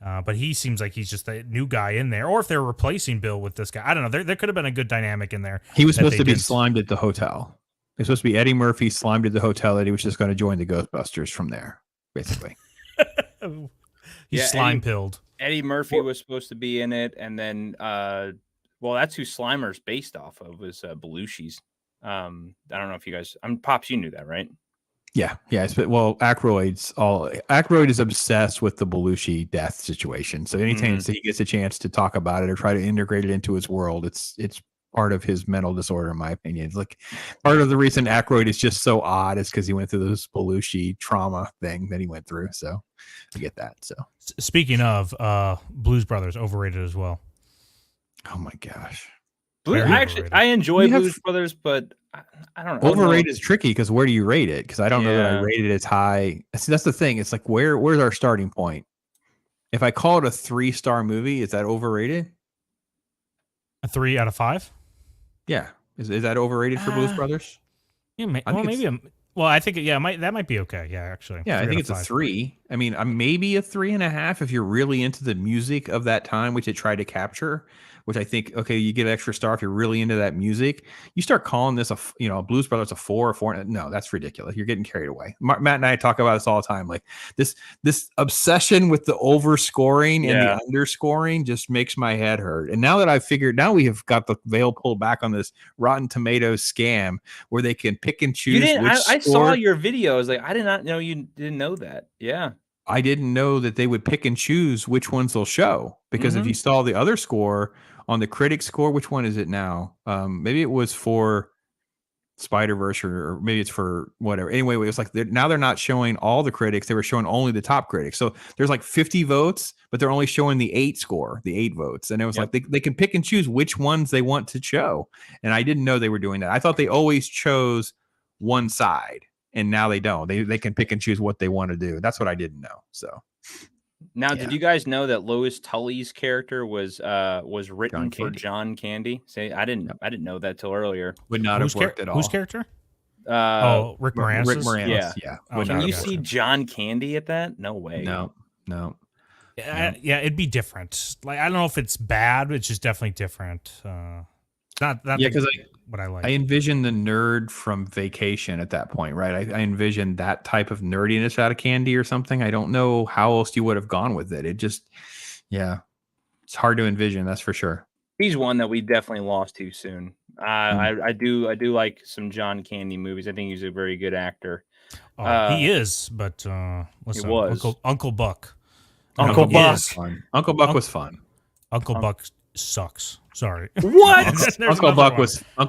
But he seems like he's just a new guy in there. Or if they're replacing Bill with this guy, I don't know. There could have been a good dynamic in there. He was supposed to be slimed at the hotel. It was supposed to be Eddie Murphy slimed at the hotel that he was just going to join the Ghostbusters from there, basically. He's slime pilled. Eddie Murphy was supposed to be in it, and then well, that's who Slimer's based off of, was Belushi's. I don't know if you guys, Pops, you knew that, right? Yeah. Well, Aykroyd is obsessed with the Belushi death situation. So anytime he gets a chance to talk about it or try to integrate it into his world, it's part of his mental disorder, in my opinion. It's like part of the reason Aykroyd is just so odd is because he went through this Belushi trauma thing that he went through. So I get that. So speaking of Blues Brothers, overrated as well. Oh my gosh. I enjoy Blues Brothers, but I don't know. Overrated is tricky because where do you rate it? Because I don't know that I rated it as high. See, that's the thing. It's like where's our starting point? If I call it a 3-star movie, is that overrated? A 3 out of 5? Yeah. Is that overrated for Blues Brothers? Yeah, I think that might be okay. Yeah, actually. Yeah, I think it's a 3. I mean, maybe a 3.5 if you're really into the music of that time, which it tried to capture. Which I think, okay, you get an extra star if you're really into that music. You start calling this a Blues Brothers a 4 or 4. No, that's ridiculous. You're getting carried away. Matt and I talk about this all the time. Like this obsession with the overscoring and the underscoring just makes my head hurt. And now that now we have got the veil pulled back on this Rotten Tomatoes scam where they can pick and choose. I saw your videos. Like, I did not know you didn't know that. Yeah. I didn't know that they would pick and choose which ones they'll show, because if you saw the other score on the critic score, which one is it now? Maybe it was for Spider-Verse, or maybe it's for whatever. Anyway, it was like now they're not showing all the critics. They were showing only the top critics. So there's like 50 votes, but they're only showing the 8 score, the 8 votes. And it was like they can pick and choose which ones they want to show. And I didn't know they were doing that. I thought they always chose one side, and now they don't. They can pick and choose what they want to do. That's what I didn't know. So now, did you guys know that Lois Tully's character was written for John Candy? Say, I didn't know that till earlier. Would not have worked at all. Whose character? Rick Moranis. Rick Moranis. Yeah. Oh, Can you see John Candy at that? No way. No. Yeah, it'd be different. Like, I don't know if it's bad, but it's just definitely different. Not because what I like. I envision the nerd from Vacation at that point, right? I envision that type of nerdiness out of Candy or something. I don't know how else you would have gone with it. It just, it's hard to envision. That's for sure. He's one that we definitely lost too soon. I do like some John Candy movies. I think he's a very good actor. He is, but listen, he was. Uncle Buck. Uncle Buck. Uncle Buck was fun. Uncle Buck sucks. Sorry. What? Uncle Buck was fun.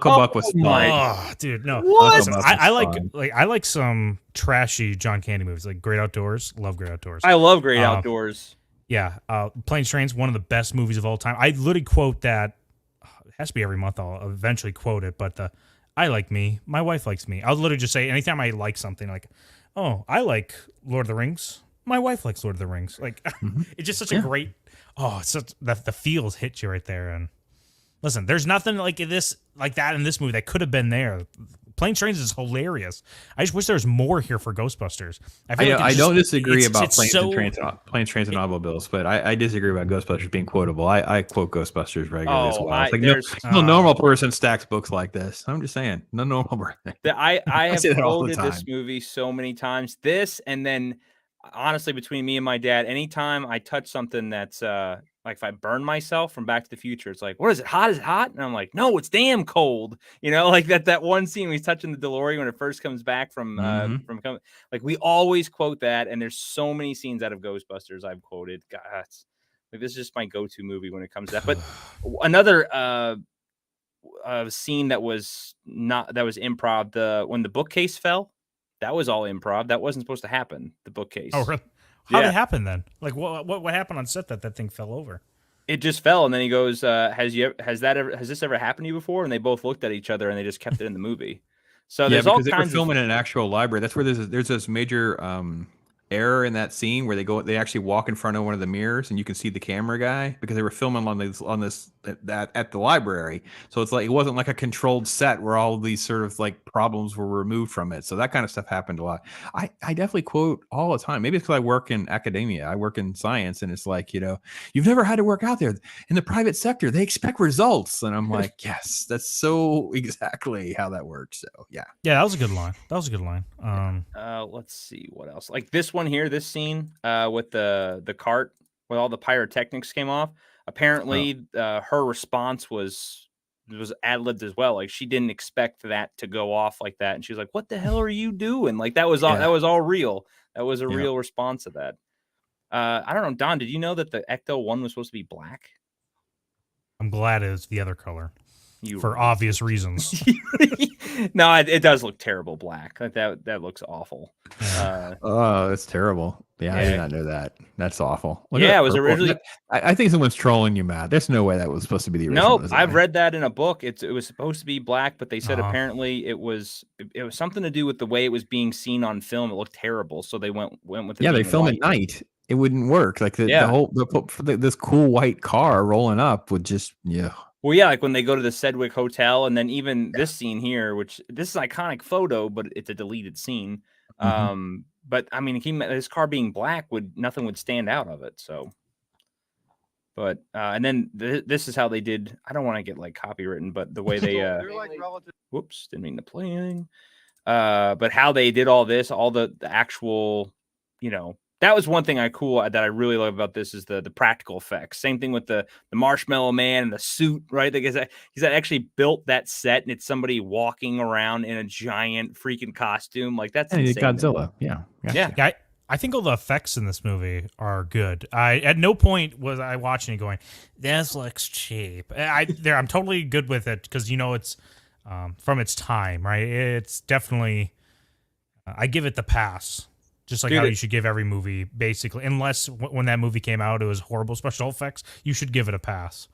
Oh, dude, no. What? I like some trashy John Candy movies, like Great Outdoors. Love Great Outdoors. I love Great Outdoors. Yeah, Planes, Trains, one of the best movies of all time. I literally quote that. It has to be every month. I'll eventually quote it, but I like me. My wife likes me. I'll literally just say anytime I like something, like, oh, I like Lord of the Rings. My wife likes Lord of the Rings. Like, it's just such a great. Oh, it's such the feels hit you right there. And listen, there's nothing like that in this movie that could have been there. Planes, Trains is hilarious. I just wish there was more here for Ghostbusters. I don't disagree about Planes, Trains, and Automobiles, but I disagree about Ghostbusters being quotable. I quote Ghostbusters regularly as well. No normal person stacks books like this. I'm just saying, no normal person. I have quoted this movie so many times. This, and then honestly, between me and my dad, anytime I touch something that's like if I burn myself from Back to the Future, it's like, what is it? Hot? Is it hot? And I'm like, no, it's damn cold. You know, like that one scene when he's touching the DeLorean when it first comes back from coming. Like, we always quote that, and there's so many scenes out of Ghostbusters I've quoted. God, like, this is just my go-to movie when it comes to that. But another scene that was improv, when the bookcase fell. That was all improv. That wasn't supposed to happen. The bookcase. Oh, really? How did it happen then? Like, what happened on set that thing fell over? It just fell, and then he goes, "Has this ever happened to you before?" And they both looked at each other, and they just kept it in the movie. So there's all kinds they were filming in an actual library. That's where there's this major error in that scene where they actually walk in front of one of the mirrors, and you can see the camera guy, because they were filming on this at the library. So it's like it wasn't like a controlled set where all of these sort of like problems were removed from it. So that kind of stuff happened a lot. I definitely quote all the time. Maybe it's because I work in academia. I work in science, and it's like, you've never had to work out there in the private sector. They expect results, and I'm like, yes, that's so exactly how that works. So yeah, that was a good line. Let's see what else. Like this one here, this scene with the cart where all the pyrotechnics came off. Apparently, her response was ad-libbed as well. Like, she didn't expect that to go off like that, and she was like, "What the hell are you doing?" Like, that was all. That was all real. That was a real response to that. I don't know, Don. Did you know that the Ecto one was supposed to be black? I'm glad it's the other color. For obvious reasons. No, it does look terrible black. Like that looks awful. Oh, that's terrible. Yeah, I did not know that. That's awful. It was originally. I think someone's trolling you, Matt. There's no way that was supposed to be the original. Nope, I've read that in a book. It was supposed to be black, but they said apparently it was something to do with the way it was being seen on film. It looked terrible, so they went with it. Yeah, they filmed at night. It wouldn't work. Like this cool white car rolling up would just Well, yeah, like when they go to the Sedgwick Hotel, and then even this scene here, which this is an iconic photo, but it's a deleted scene. But I mean, his car being black nothing would stand out of it. So, but and then this is how they did. I don't want to get like copywritten, but the way they whoops, didn't mean to play anything. But how they did all this, all the actual, that was one thing that I really love about this is the practical effects. Same thing with the Marshmallow Man and the suit, right? He's actually built that set, and it's somebody walking around in a giant freaking costume. Like, that's insane. Godzilla. Yeah. I think all the effects in this movie are good. I at no point was I watching it going, "This looks cheap." I'm totally good with it because it's from its time, right? It's definitely I give it the pass, just like Dude, how you should give every movie basically, unless when that movie came out it was horrible special effects. You should give it a pass.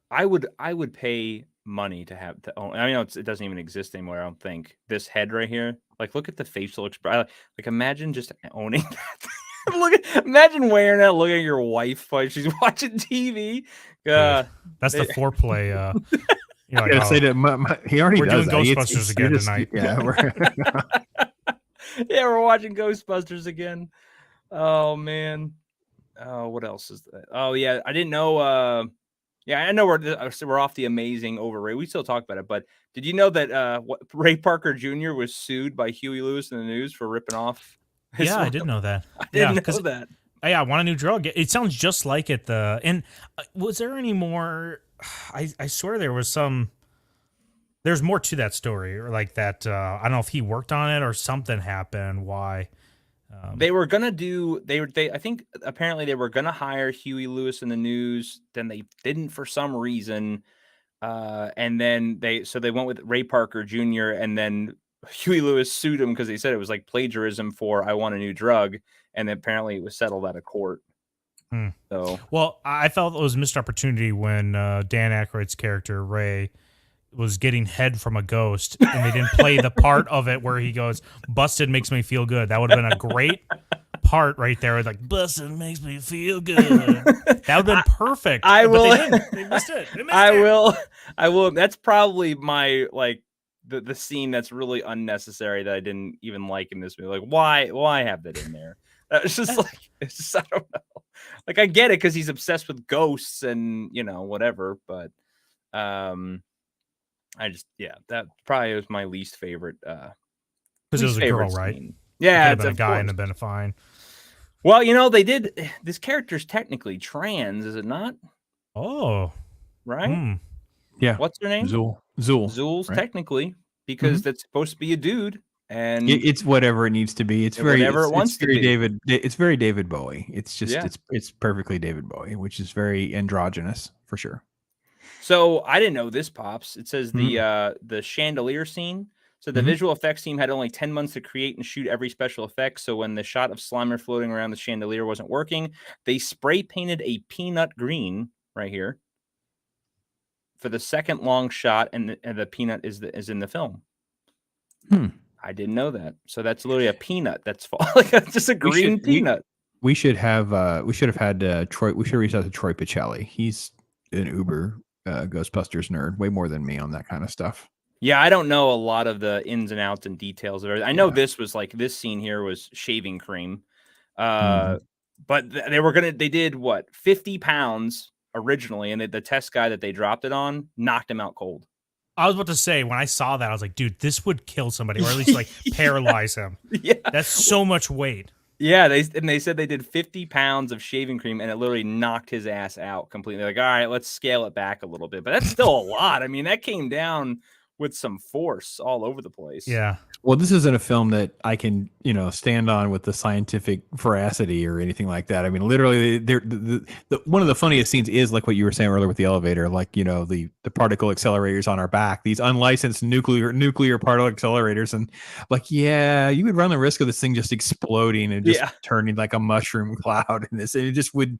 I would pay money to have to own. I mean, it doesn't even exist anymore. I don't think this head right here. Like, look at the facial expression. Like, imagine just owning that. Imagine wearing that. Looking at your wife while she's watching TV. That's the foreplay. You're like, I gotta say oh, that he already we're does doing that. Ghostbusters again tonight. Yeah, yeah, we're watching Ghostbusters again. Oh man. Oh, what else is that? Oh yeah, I didn't know. Yeah, I know we're off the amazing overrated. We still talk about it, but did you know that Ray Parker Jr. was sued by Huey Lewis in the News for ripping off? Yeah, I did know that. I didn't know that. Yeah, I want a new drug. It sounds just like it. Was there any more? I swear there was some. There's more to that story, or like that. I don't know if he worked on it or something happened. Why? They were gonna do. I think apparently they were gonna hire Huey Lewis in the News. Then they didn't for some reason. And then they went with Ray Parker Jr. And then Huey Lewis sued him because they said it was like plagiarism for "I Want a New Drug," and apparently it was settled out of court. So, well, I felt it was a missed opportunity when Dan Aykroyd's character Ray was getting head from a ghost, and they didn't play the part of it where he goes, "Busted makes me feel good." That would have been a great part right there, like "Busted makes me feel good." That would have been perfect. I will. They missed it. I will. That's probably my the scene that's really unnecessary that I didn't even like in this movie. Like, why have that in there? It's just I don't know. Like, I get it because he's obsessed with ghosts and whatever, but that probably was my least favorite. Because it was a girl, right? Scene. Yeah, it's a guy and it'd been fine. Well, they did. This character's technically trans, is it not? Oh, right. Yeah. What's her name? Zool's right? Technically, because that's supposed to be a dude, and it's whatever it needs to be. It's very whatever it wants it's to very be. David. It's very David Bowie. It's just it's perfectly David Bowie, which is very androgynous for sure. So I didn't know this, Pops. It says the chandelier scene. So the visual effects team had only 10 months to create and shoot every special effect. So when the shot of Slimer floating around the chandelier wasn't working, they spray painted a peanut green right here for the second long shot, and the peanut is in the film. I didn't know that. So that's literally a peanut. That's like just a green peanut. We should have had Troy. We should reach out to Troy Picelli. He's an uber Ghostbusters nerd, way more than me on that kind of stuff. Yeah, I don't know a lot of the ins and outs and details of everything. I know this was this scene here was shaving cream. But they did what, 50 pounds originally, and the test guy that they dropped it on knocked him out cold. I was about to say, when I saw that, I was like, dude, this would kill somebody, or at least paralyze him. Yeah. That's so much weight. Yeah, they said they did 50 pounds of shaving cream, and it literally knocked his ass out completely. Like, all right, let's scale it back a little bit. But that's still a lot. I mean, that came down with some force all over the place. Yeah. Well, this isn't a film that I can, stand on with the scientific veracity or anything like that. I mean, literally, one of the funniest scenes is like what you were saying earlier with the elevator, like the particle accelerators on our back, these unlicensed nuclear particle accelerators, and you would run the risk of this thing just exploding and just turning like a mushroom cloud, and it just would.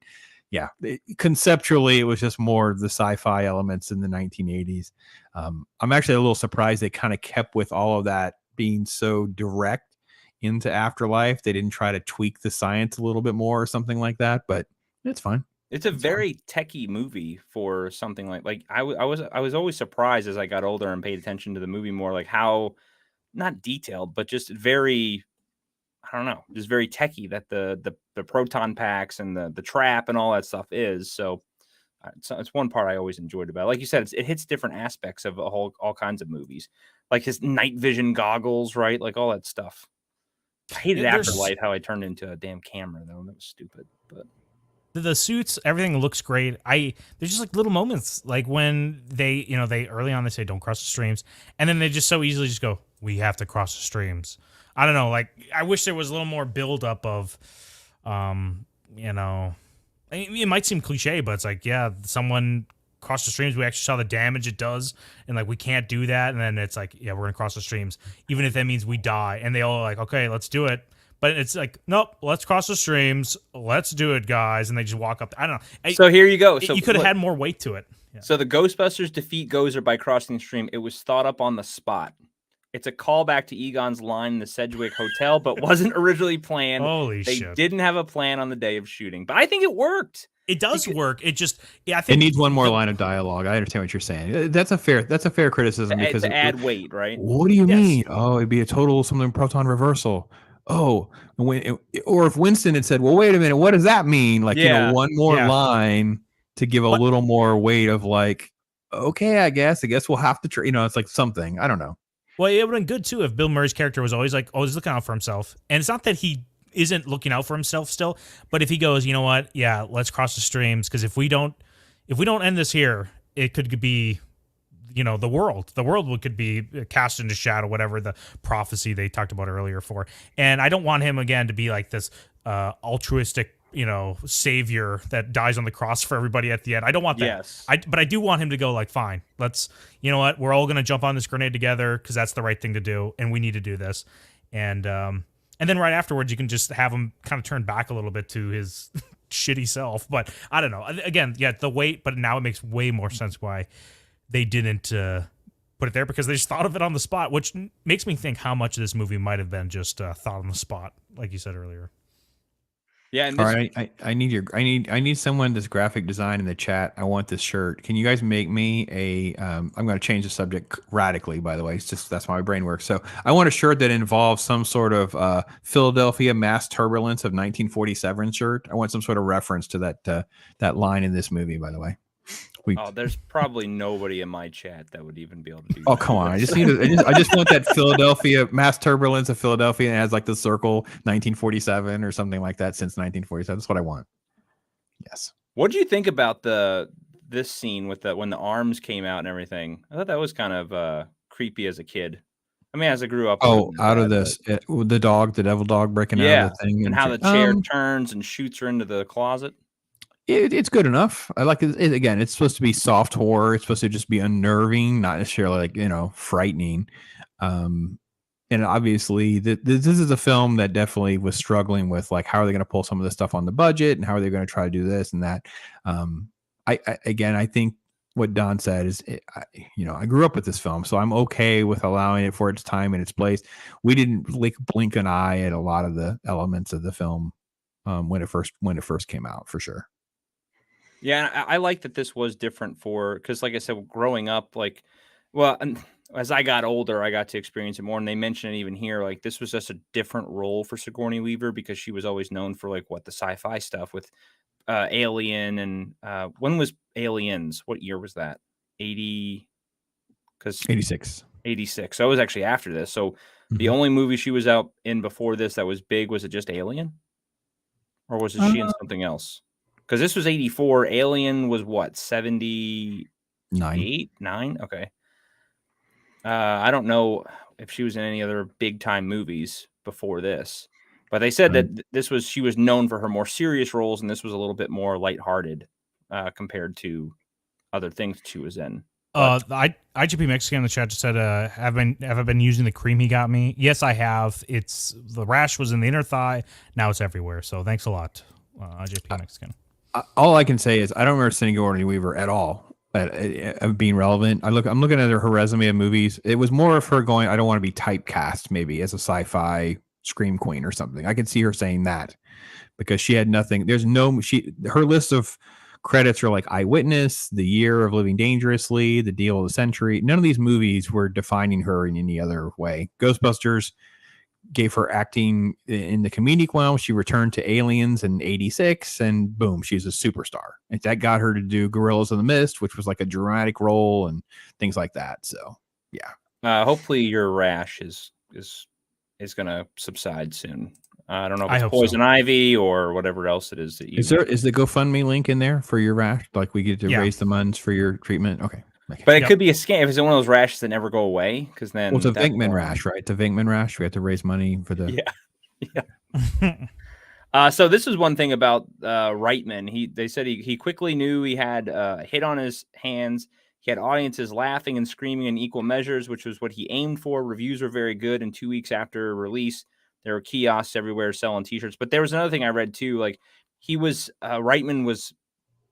Yeah, conceptually, it was just more of the sci-fi elements in the 1980s. I'm actually a little surprised they kind of kept with all of that being so direct into Afterlife. They didn't try to tweak the science a little bit more or something like that, but it's fine. It's a very techie movie for something like I was always surprised as I got older and paid attention to the movie more, like how not detailed, but just very, I don't know, just very techie that the proton packs and the trap and all that stuff is. So it's one part I always enjoyed about it. Like you said, it hits different aspects of all kinds of movies, like his night vision goggles, right? Like all that stuff. I hated Afterlife, how I turned into a damn camera though. That was stupid. But the suits, everything looks great. There's just like little moments, like when they early on they say don't cross the streams, and then they just so easily just go, we have to cross the streams. I don't know. Like, I wish there was a little more buildup of, you know, I mean, it might seem cliche, but it's like, yeah, someone crossed the streams. We actually saw the damage it does, and like we can't do that. And then it's like, yeah, we're gonna cross the streams, even if that means we die. And they all like, okay, let's do it. But it's like, nope, let's cross the streams. Let's do it, guys. And they just walk up. I don't know. So here you go. So you could have had more weight to it. Yeah. So the Ghostbusters defeat Gozer by crossing the stream. It was thought up on the spot. It's a callback to Egon's line in the Sedgwick Hotel, but wasn't originally planned. Holy they shit. didn't have a plan on the day of shooting, but I think it worked. It does work. It just, I think it needs one more line of dialogue. I understand what you're saying. That's a fair criticism because to add weight, right? What do you mean? Oh, it'd be a total something proton reversal. Oh, or if Winston had said, "Well, wait a minute, what does that mean?" Like, one more line to give a little more weight of like, okay, I guess we'll have to it's like something. I don't know. Well, it would have been good too if Bill Murray's character was always like, always looking out for himself. And it's not that he isn't looking out for himself still, but if he goes, you know what? Yeah, let's cross the streams, because if we don't end this here, it could be, the world could be cast into shadow, whatever the prophecy they talked about earlier for. And I don't want him again to be like this altruistic, savior that dies on the cross for everybody at the end. I don't want that. Yes. But I do want him to go like, fine, let's, you know what? We're all going to jump on this grenade together because that's the right thing to do. And we need to do this. And then right afterwards, you can just have him kind of turn back a little bit to his shitty self. But I don't know. Again, yeah, the weight, but now it makes way more sense why they didn't put it there, because they just thought of it on the spot, which makes me think how much of this movie might have been just thought on the spot, like you said earlier. Yeah. And all right, I need someone that's graphic design in the chat. I want this shirt. Can you guys make me a? I'm going to change the subject radically. By the way, it's just that's how my brain works. So I want a shirt that involves some sort of Philadelphia mass turbulence of 1947 shirt. I want some sort of reference to that line in this movie. By the way. There's probably nobody in my chat that would even be able to do that. Oh, come on. I just want that Philadelphia mass turbulence of Philadelphia, and it has like the circle 1947 or something like that since 1947. That's what I want. Yes. What do you think about this scene with when the arms came out and everything? I thought that was kind of creepy as a kid. I mean, as I grew up. The devil dog breaking out of the thing. And how the chair turns and shoots her into the closet. It's good enough. I like it. Again, it's supposed to be soft horror. It's supposed to just be unnerving, not necessarily like, frightening. And obviously this is a film that definitely was struggling with like, how are they going to pull some of this stuff on the budget, and how are they going to try to do this and that? I think what Don said is, I grew up with this film, so I'm okay with allowing it for its time and its place. We didn't blink an eye at a lot of the elements of the film when it first came out, for sure. Yeah, I like that this was different because like I said, growing up, and as I got older, I got to experience it more. And they mention it even here, like this was just a different role for Sigourney Weaver, because she was always known for the sci-fi stuff with Alien. And when was Aliens? What year was that? 86. 86. So it was actually after this. So the only movie she was out in before this that was big, was it just Alien? Or was it she in something else? Because this was 84. Alien was what, 79? 9? Okay. I don't know if she was in any other big time movies before this, but they said that she was known for her more serious roles, and this was a little bit more lighthearted compared to other things she was in. IGP Mexican in the chat just said, have I been using the cream he got me? Yes, I have. The rash was in the inner thigh. Now it's everywhere. So thanks a lot, IGP Mexican. All I can say is I don't remember Sigourney Weaver at all being relevant. I'm looking at her resume of movies. It was more of her going, I don't want to be typecast maybe as a sci-fi scream queen or something. I can see her saying that, because she had nothing. Her list of credits are like Eyewitness, The Year of Living Dangerously, The Deal of the Century. None of these movies were defining her in any other way. Ghostbusters gave her acting in the comedic realm. She returned to Aliens in 86, and boom, she's a superstar. And that got her to do Gorillas in the Mist, which was like a dramatic role and things like that. So yeah. Hopefully your rash is going to subside soon. I don't know if it's poison ivy or whatever else it is that you. Is the GoFundMe link in there for your rash? Like we get to raise the funds for your treatment? Okay. But it could be a scam. If it's one of those rashes that never go away, because then Well, it's a Venkman rash, right? It's a Venkman rash. We have to raise money for the. Yeah. So this is one thing about Reitman. They said he quickly knew he had a hit on his hands. He had audiences laughing and screaming in equal measures, which was what he aimed for. Reviews were very good. And 2 weeks after release, there were kiosks everywhere selling T-shirts. But there was another thing I read too. Like Reitman was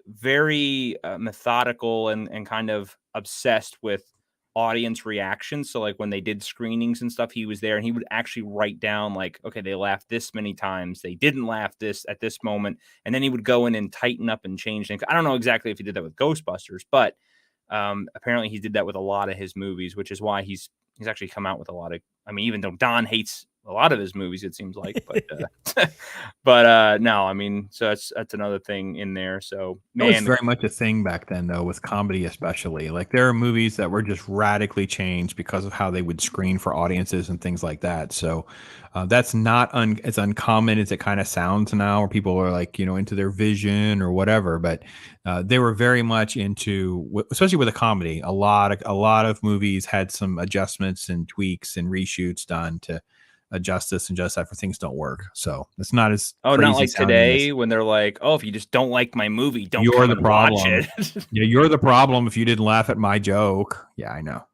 very methodical and kind of obsessed with audience reactions. So like when they did screenings and stuff, he was there and he would actually write down like, okay, they laughed this many times, they didn't laugh this at this moment, and then he would go in and tighten up and change things. I don't know exactly if he did that with Ghostbusters, but apparently he did that with a lot of his movies, which is why he's actually come out with a lot of, I mean, even though Don hates a lot of his movies, it seems like, but no, I mean, so that's another thing in there. So man, it was very much a thing back then, though, with comedy, especially. Like there are movies that were just radically changed because of how they would screen for audiences and things like that. So that's not as uncommon as it kind of sounds now, where people are like, into their vision or whatever. But they were very much into, especially with a comedy. A lot of movies had some adjustments and tweaks and reshoots done to adjust this and adjust that for things don't work. So it's not as not like today when they're like, oh, if you just don't like my movie, you're the problem. Watch it. Yeah, you're the problem if you didn't laugh at my joke. Yeah, I know.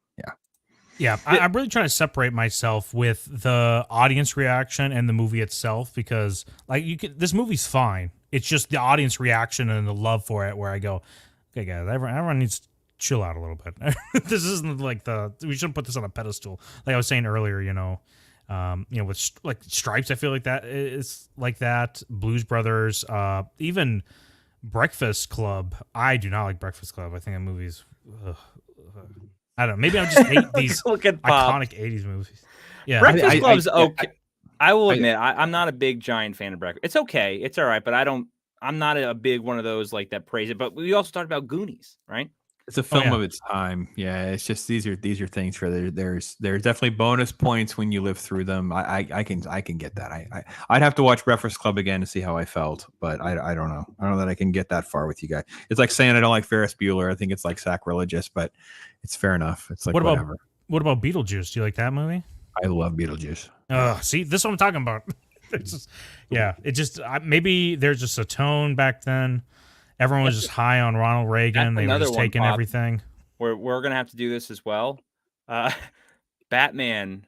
Yeah, I'm really trying to separate myself with the audience reaction and the movie itself, because like this movie's fine. It's just the audience reaction and the love for it where I go, okay, guys, everyone needs to chill out a little bit. This isn't like we shouldn't put this on a pedestal. Like I was saying earlier, with like Stripes, I feel like that is like that. Blues Brothers, even Breakfast Club. I do not like Breakfast Club. I think that movie's. I don't know. Maybe I just hate these iconic 80s movies. Yeah, Breakfast Club's okay. I will admit, I'm not a big giant fan of Breakfast. It's okay. It's all right, but I'm not a big one of those like that praise it. But we also talked about Goonies, right? It's a film of its time. Yeah, it's just these are things where there's definitely bonus points when you live through them. I can get that. I'd have to watch Breakfast Club again to see how I felt, but I don't know. I don't know that I can get that far with you guys. It's like saying I don't like Ferris Bueller. I think it's like sacrilegious, but it's fair enough. It's like whatever. What about Beetlejuice? Do you like that movie? I love Beetlejuice. See, this is what I'm talking about. Maybe there's just a tone back then. Everyone was just high on Ronald Reagan. They were just taking everything. We're going to have to do this as well. Batman.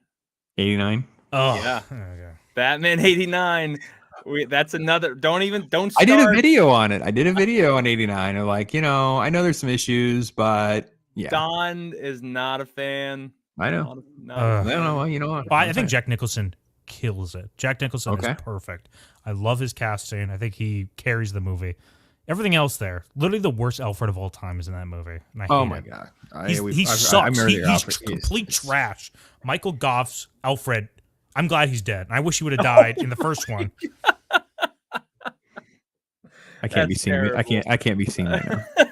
89? Oh. Yeah. Okay. Batman 89. That's another. Don't start. I did a video on it. I did a video on 89. I'm like, I know there's some issues, but yeah. Don is not a fan. I know. I don't know. You know what? I think Jack Nicholson kills it. Jack Nicholson is perfect. I love his casting. I think he carries the movie. Everything else there, literally the worst Alfred of all time is in that movie. Oh my god, he sucks. He's complete trash. Michael Goff's Alfred. I'm glad he's dead. I wish he would have died in the first one. I can't be seen. I can't be seen right now. I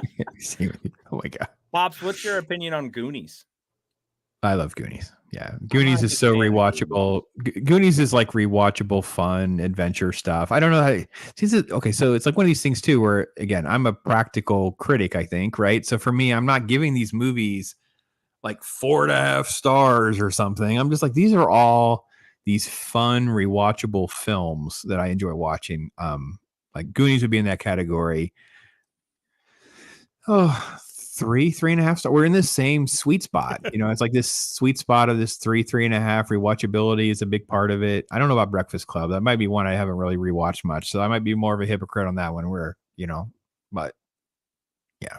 can't be seen. Oh my god, Pops, what's your opinion on Goonies? I love Goonies. Yeah, Goonies is so rewatchable. Goonies is like rewatchable, fun adventure stuff. I don't know how. Okay, so it's like one of these things too, where again, I'm a practical critic. I think, right? So for me, I'm not giving these movies like 4.5 stars or something. I'm just like, these are all these fun, rewatchable films that I enjoy watching. Like Goonies would be in that category. Oh. 3.5 stars. We're in this same sweet spot. It's like this sweet spot of this 3.5. Rewatchability is a big part of it. I don't know about Breakfast Club. That might be one I haven't really rewatched much. So I might be more of a hypocrite on that one but yeah.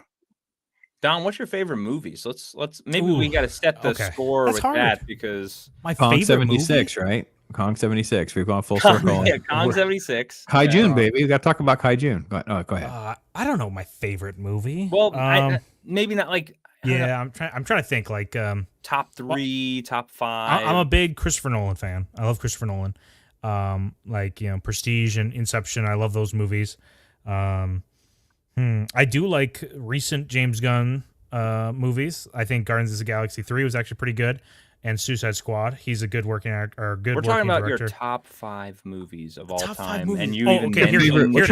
Don, what's your favorite movies? Let's maybe we got to set the score with that, because my Kong favorite 76, movie? right? Kong 76. We've gone full circle. Yeah, Kong 76. Kai Jun, baby. We got to talk about Kai Jun. Go ahead. I don't know my favorite movie. Well, maybe not like. Yeah, I'm trying to think like top 3, top 5. I'm a big Christopher Nolan fan. I love Christopher Nolan. Prestige and Inception. I love those movies. I do like recent James Gunn movies. I think Guardians of the Galaxy 3 was actually pretty good, and Suicide Squad. He's a good working actor. Or good. We're talking about director. your top 5 movies of all top time, 5 movies. And you What's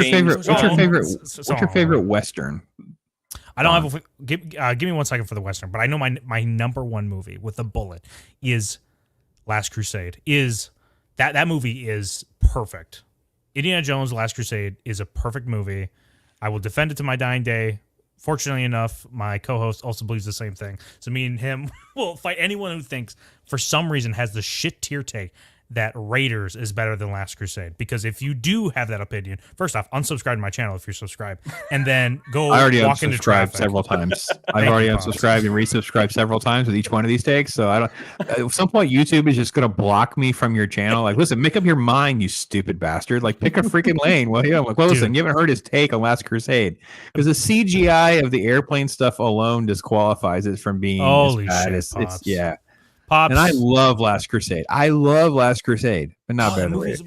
your favorite Western? I don't have give me 1 second for the Western, but I know my number one movie with a bullet is Last Crusade. That movie is perfect. Indiana Jones: Last Crusade is a perfect movie. I will defend it to my dying day. Fortunately enough, my co-host also believes the same thing. So me and him will fight anyone who thinks, for some reason, has the shit tier take that Raiders is better than Last Crusade. Because if you do have that opinion, first off, unsubscribe to my channel if you're subscribed, and then go I already walk into unsubscribed traffic. several times. I've already unsubscribed and resubscribed several times with each one of these takes. So I don't. At some point, YouTube is just going to block me from your channel. Like, listen, make up your mind, you stupid bastard. Like, pick a freaking lane. Well, yeah. Like, well, listen, you haven't heard his take on Last Crusade because the CGI of the airplane stuff alone disqualifies it from being Holy as bad. shit, Pops. Yeah. Pops. And I love Last Crusade. I love Last Crusade, but not better that than movie Raiders. is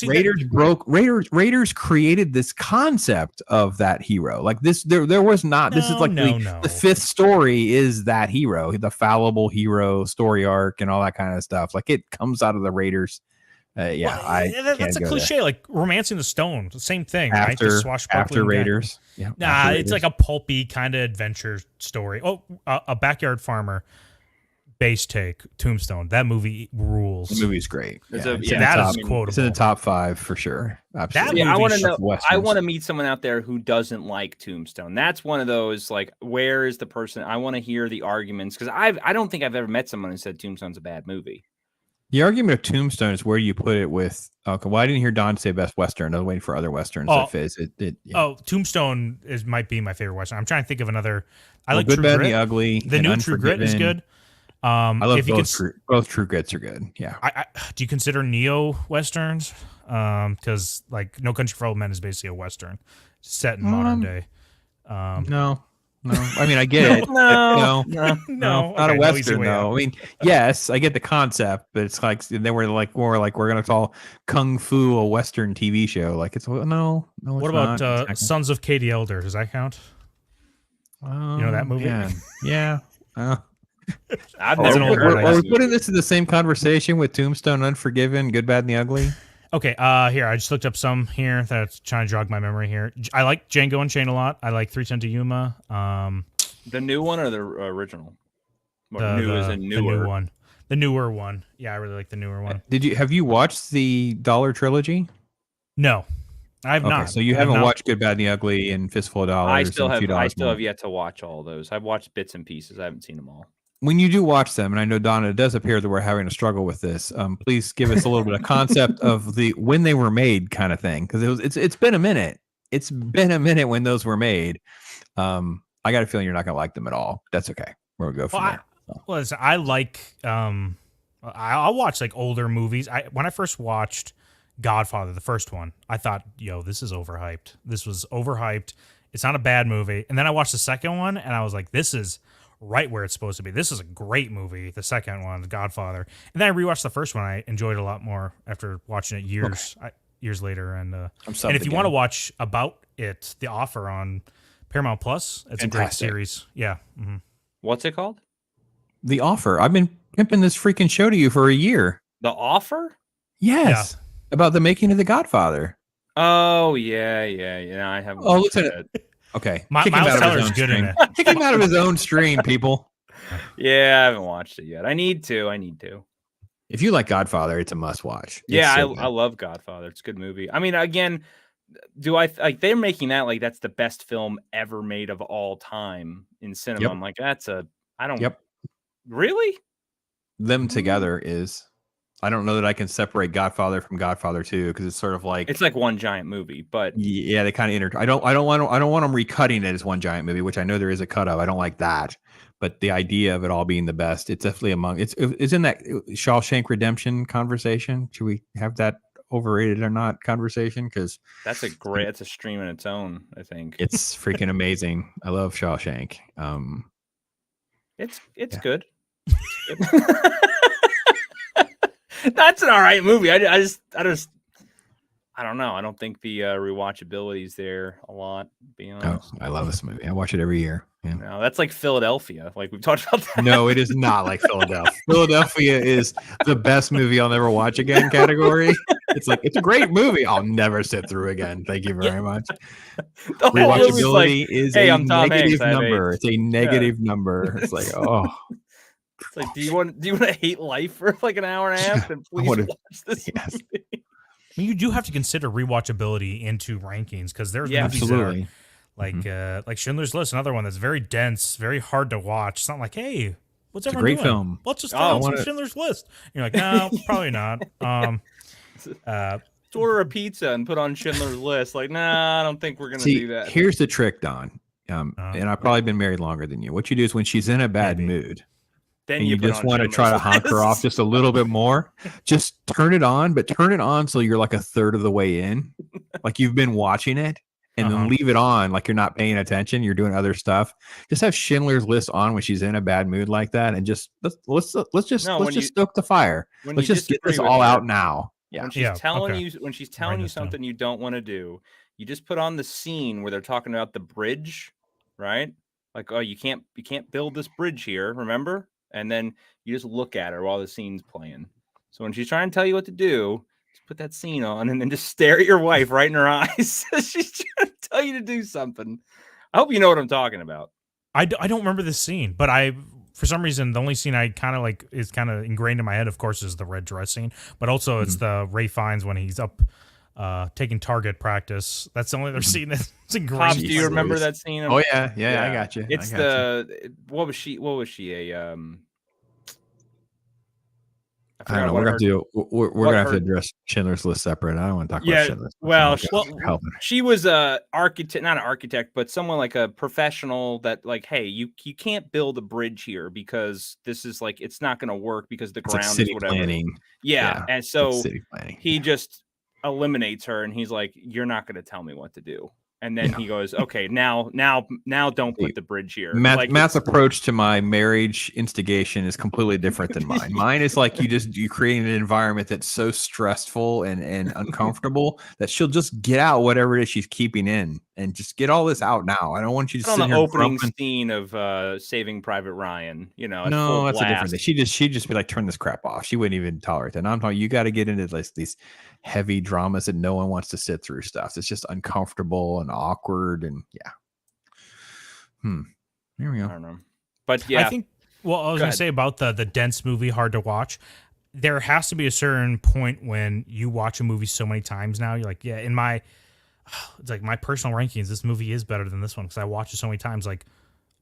amazing. Raiders created this concept of that hero. Like this, there was not. This is like the fifth story is that hero, the fallible hero story arc, and all that kind of stuff. Like it comes out of the Raiders. That's a cliche, like Romancing the Stone, the same thing, right? After Raiders, yeah. Nah, it's like a pulpy kind of adventure story. Oh, a backyard farmer. Base take, Tombstone. That movie rules. The movie's great. That is quotable. It's in the top 5 for sure. Absolutely. I want to know. I want to meet someone out there who doesn't like Tombstone. That's one of those like, where is the person? I want to hear the arguments because I don't think I've ever met someone who said Tombstone's a bad movie. The argument of Tombstone is where you put it with. Okay, well, I didn't hear Don say best Western. I was waiting for other Westerns. Tombstone might be my favorite Western. I'm trying to think of another. I like Good, True Bad, Grit. and the Ugly. The new True Grit is good. I love both True Grits are good. Yeah. Do you consider neo westerns? Because like No Country for Old Men is basically a western set in modern day. No. I mean, I get it. No, not a western though. I mean, yes, I get the concept, but it's like they were like more like we're gonna call Kung Fu a western TV show. Like it's no. What about Sons of Katie Elder? Does that count? You know that movie? Yeah. I've never Are we putting this in the same conversation with Tombstone, Unforgiven, Good, Bad, and the Ugly? Okay, here, I just looked up some here that's trying to jog my memory here. I like Django Unchained a lot. I like 3:10 to Yuma. The new one or the original? The new one. The newer one. Yeah, I really like the newer one. Have you watched the Dollar Trilogy? No. I've not. So you haven't watched Good, Bad, and the Ugly and Fistful of Dollars. I still have yet to watch all those. I've watched bits and pieces. I haven't seen them all. When you do watch them, and I know, Donna, it does appear that we're having a struggle with this. Please give us a little bit of concept of the when they were made kind of thing, because it's been a minute. It's been a minute when those were made. I got a feeling you're not going to like them at all. That's okay. We'll go from there. Listen, I like. I'll watch like older movies. When I first watched Godfather, the first one, I thought, this is overhyped. This was overhyped. It's not a bad movie. And then I watched the second one, and I was like, this is right where it's supposed to be. This is a great movie, the second one, The Godfather. And then I rewatched the first one. I enjoyed it a lot more after watching it years later. And if you want to watch about it, The Offer on Paramount Plus, it's a great series. Yeah. Mm-hmm. What's it called? The Offer. I've been pimping this freaking show to you for a year. The Offer? Yes. Yeah. About the making of The Godfather. Oh, yeah. I haven't. Oh, listen. Okay. Miles Teller's good in it. Kick him out of his own stream, people. Yeah, I haven't watched it yet. I need to. If you like Godfather, it's a must watch. I love Godfather. It's a good movie. I mean, again, they're making that like that's the best film ever made of all time in cinema. Yep. I'm like, really? Them together is. I don't know that I can separate Godfather from Godfather 2 because it's sort of like it's like one giant movie, but yeah, they kind of intertwine. I don't want them recutting it as one giant movie, which I know there is a cut of. I don't like that, but the idea of it all being the best, it's definitely it's in that Shawshank Redemption conversation. Should we have that overrated or not conversation? Because that's a stream in its own. I think it's freaking amazing. I love Shawshank. It's good. That's an all right movie. I don't know. I don't think the rewatchability is there a lot. Being honest, I love this movie. I watch it every year. Yeah. No, that's like Philadelphia. Like we've talked about that. No, it is not like Philadelphia. Philadelphia is the best movie I'll never watch again category. It's like, it's a great movie. I'll never sit through again. Thank you very much. The whole movie's like, Rewatchability is hey, a I'm Tom Hanks. negative I have number. AIDS. It's a negative number. It's like, oh, It's like, do you want to hate life for like an hour and a half? Then please wanna- watch this movie. I mean, you do have to consider rewatchability into rankings because there's Yeah, movies absolutely. that are like Schindler's List, another one that's very dense, very hard to watch. It's not like, hey, what's It's a everyone great doing? film. Let's just throw on some wanna- Schindler's List. And you're like, no, probably not. Let's order a pizza and put on Schindler's List. Like, nah, I don't think we're gonna do that. Here's the trick, Don. And I've probably been married longer than you. What you do is when she's in a bad mood, Then and you put just on want to try to Schindler's honk her off List. just a little bit more, just turn it on, but turn it on so you're like a third of the way in, like you've been watching it, and then leave it on like you're not paying attention, you're doing other stuff. Just have Schindler's List on when she's in a bad mood like that, and just let's just stoke the fire. Let's just get this all out now. Yeah. When she's telling you Write this down. something you don't want to do, you just put on the scene where they're talking about the bridge, right? Like, oh, you can't build this bridge here, remember? And then you just look at her while the scene's playing. So when she's trying to tell you what to do, just put that scene on and then just stare at your wife right in her eyes. She's trying to tell you to do something. I hope you know what I'm talking about. I don't remember this scene, but for some reason, the only scene I kind of like is kind of ingrained in my head, of course, is the red dress scene, but also it's the Ray Fiennes when he's up taking target practice. That's the only other scene that's ingrained. Pops, do you remember that scene? Oh yeah, I got you. It's what was she? A I don't know. We're gonna have to address Schindler's List separate. I don't want to talk about Schindler's List. Well, Help. she was a architect, not an architect, but someone like a professional that like, hey, you can't build a bridge here because this is like, it's not going to work because the ground city is whatever. planning. Yeah. And so city planning. he just eliminates her and he's like, you're not going to tell me what to do. And then he goes, okay, now don't put the bridge here. Matt's approach to my marriage instigation is completely different than mine. Mine is like you create an environment that's so stressful and uncomfortable that she'll just get out whatever it is she's keeping in and just get all this out now. I don't want you to sit on here the opening grumping. scene of Saving Private Ryan, No, that's a different thing. She'd just be like, turn this crap off. She wouldn't even tolerate that. And I'm talking, you got to get into these heavy dramas that no one wants to sit through stuff. It's just uncomfortable and awkward and Here we go. I don't know. But yeah. I think I was gonna say about the dense movie, hard to watch. There has to be a certain point when you watch a movie so many times now, you're like, yeah, it's like my personal rankings, this movie is better than this one because I watched it so many times. Like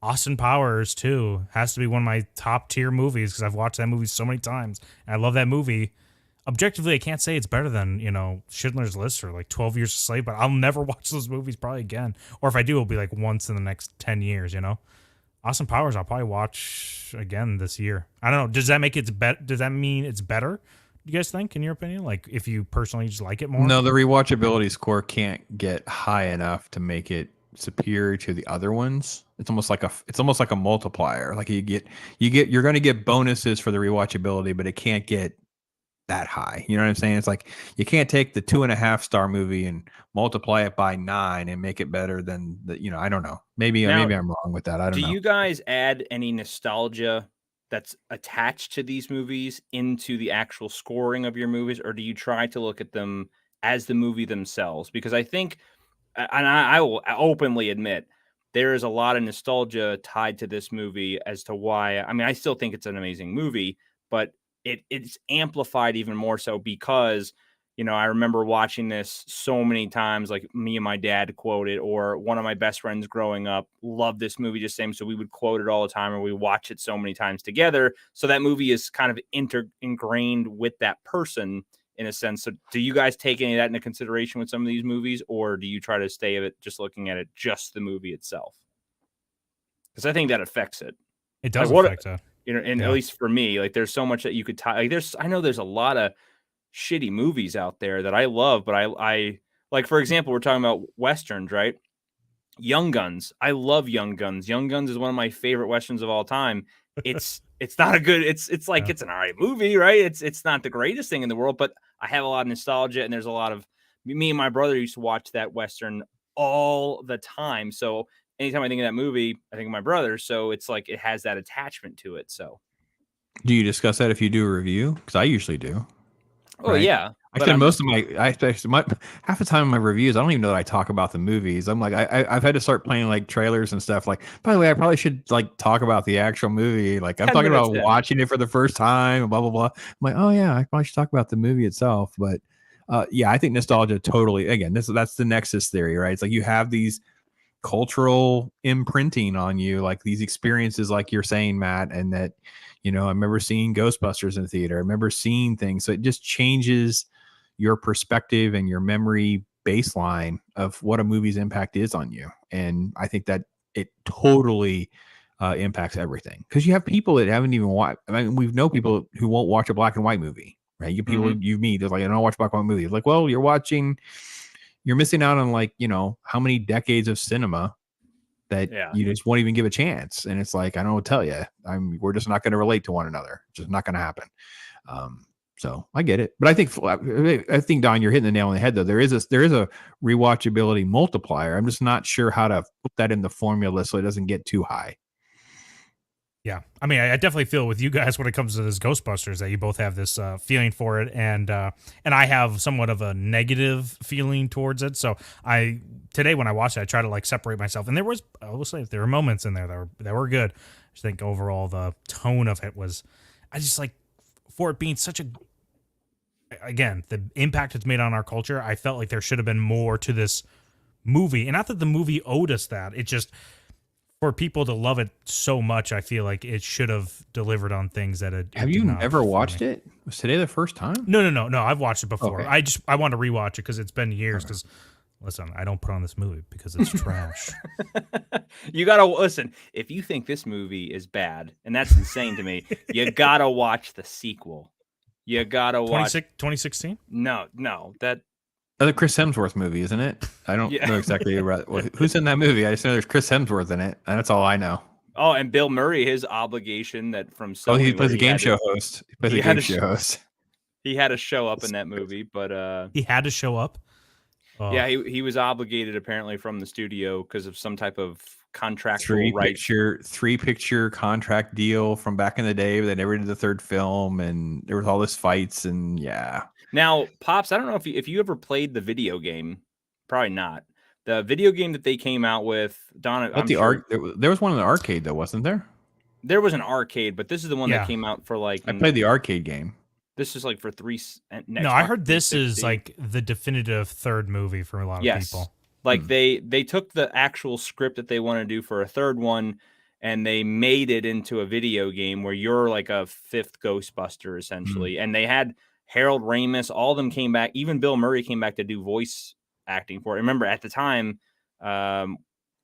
Austin Powers too has to be one of my top tier movies because I've watched that movie so many times. And I love that movie. Objectively, I can't say it's better than, Schindler's List or like 12 Years a Slave, but I'll never watch those movies probably again. Or if I do, it'll be like once in the next 10 years, Austin Powers, I'll probably watch again this year. I don't know. Does that make it better? Does that mean it's better? Do you guys think, in your opinion? Like, if you personally just like it more? No, the rewatchability score can't get high enough to make it superior to the other ones. It's almost like a multiplier. Like you're going to get bonuses for the rewatchability, but it can't get that high. You know what I'm saying? It's like you can't take the 2.5-star movie and multiply it by 9 and make it better than I don't know. Maybe I'm wrong with that. I don't know. Do you guys add any nostalgia that's attached to these movies into the actual scoring of your movies, or do you try to look at them as the movie themselves? Because I think, and I will openly admit, there is a lot of nostalgia tied to this movie as to why. I mean, I still think it's an amazing movie, but it's amplified even more so because, I remember watching this so many times, like me and my dad quote it, or one of my best friends growing up loved this movie just same. So we would quote it all the time, or we watch it so many times together. So that movie is kind of ingrained with that person in a sense. So do you guys take any of that into consideration with some of these movies, or do you try to stay of it just looking at it, just the movie itself? Because I think that affects it. It does affect that. At least for me, like there's so much that you could tie. Like I know there's a lot of shitty movies out there that I love, but I like, for example, we're talking about Westerns, right? Young Guns. I love Young Guns. Young Guns is one of my favorite Westerns of all time. It's not a good, it's like, it's an all right movie, right? It's not the greatest thing in the world, but I have a lot of nostalgia, and there's a lot of, me and my brother used to watch that Western all the time. So anytime I think of that movie, I think of my brother. So it's like, it has that attachment to it. So do you discuss that if you do a review? Because I usually do. Oh, right? Yeah. I But spend I'm most of my half the time in my reviews, I don't even know that I talk about the movies. I'm like, I've had to start playing like trailers and stuff. Like, by the way, I probably should like talk about the actual movie. Like, I'm 10 talking minutes about in. watching it for the first time, and blah blah blah. I'm like, oh yeah, I probably should talk about the movie itself. But yeah, I think nostalgia totally. Again, that's the nexus theory, right? It's like you have these cultural imprinting on you, like these experiences, like you're saying, Matt, and that, I remember seeing Ghostbusters in the theater. I remember seeing things. So it just changes your perspective and your memory baseline of what a movie's impact is on you. And I think that it totally impacts everything, because you have people that haven't even watched. I mean, we've know people who won't watch a black and white movie, right? You people you meet, they're like, I don't watch black and white movies. Like, well, you're missing out on, like, how many decades of cinema that you just won't even give a chance. And it's like, I don't know what to tell you. We're just not going to relate to one another. It's just not going to happen. So I get it, but I think Don, you're hitting the nail on the head though. There is a rewatchability multiplier. I'm just not sure how to put that in the formula so it doesn't get too high. Yeah, I mean, I definitely feel with you guys when it comes to this Ghostbusters that you both have this feeling for it, and I have somewhat of a negative feeling towards it. So today when I watched it, I try to like separate myself, and I will say there were moments in there that were good. I just think overall the tone of it was, I just like, for it being such a, again, the impact it's made on our culture, I felt like there should have been more to this movie, and not that the movie owed us that. It just, for people to love it so much, I feel like it should have delivered on things that it. Have you never watched it? Was today the first time? No. I've watched it before. Okay. I want to rewatch it because it's been years. Because listen, I don't put on this movie because it's trash. You gotta listen. If you think this movie is bad, and that's insane to me, you gotta watch the sequel. You gotta watch 2016. No, that. Another Chris Hemsworth movie, isn't it? I don't know exactly who's in that movie. I just know there's Chris Hemsworth in it, and that's all I know. Oh, and Bill Murray, his obligation that from Sony, he plays a game show host. He plays a game show host. He had to show up in that movie, but he had to show up. Oh. Yeah, he was obligated apparently from the studio because of some type of contractual three picture contract deal from back in the day. They never did the third film, and there was all this fights, and yeah. Now, Pops, I don't know if you ever played the video game. Probably not. The video game that they came out with, Donna. There was one in the arcade though, wasn't there? There was an arcade, but this is the one that came out for like. I played the arcade game. This is like for three. No, I heard this is like the definitive third movie for a lot of people. Like they took the actual script that they want to do for a third one, and they made it into a video game where you're like a fifth Ghostbuster essentially, and they had Harold Ramis, all of them came back. Even Bill Murray came back to do voice acting for it. Remember at the time,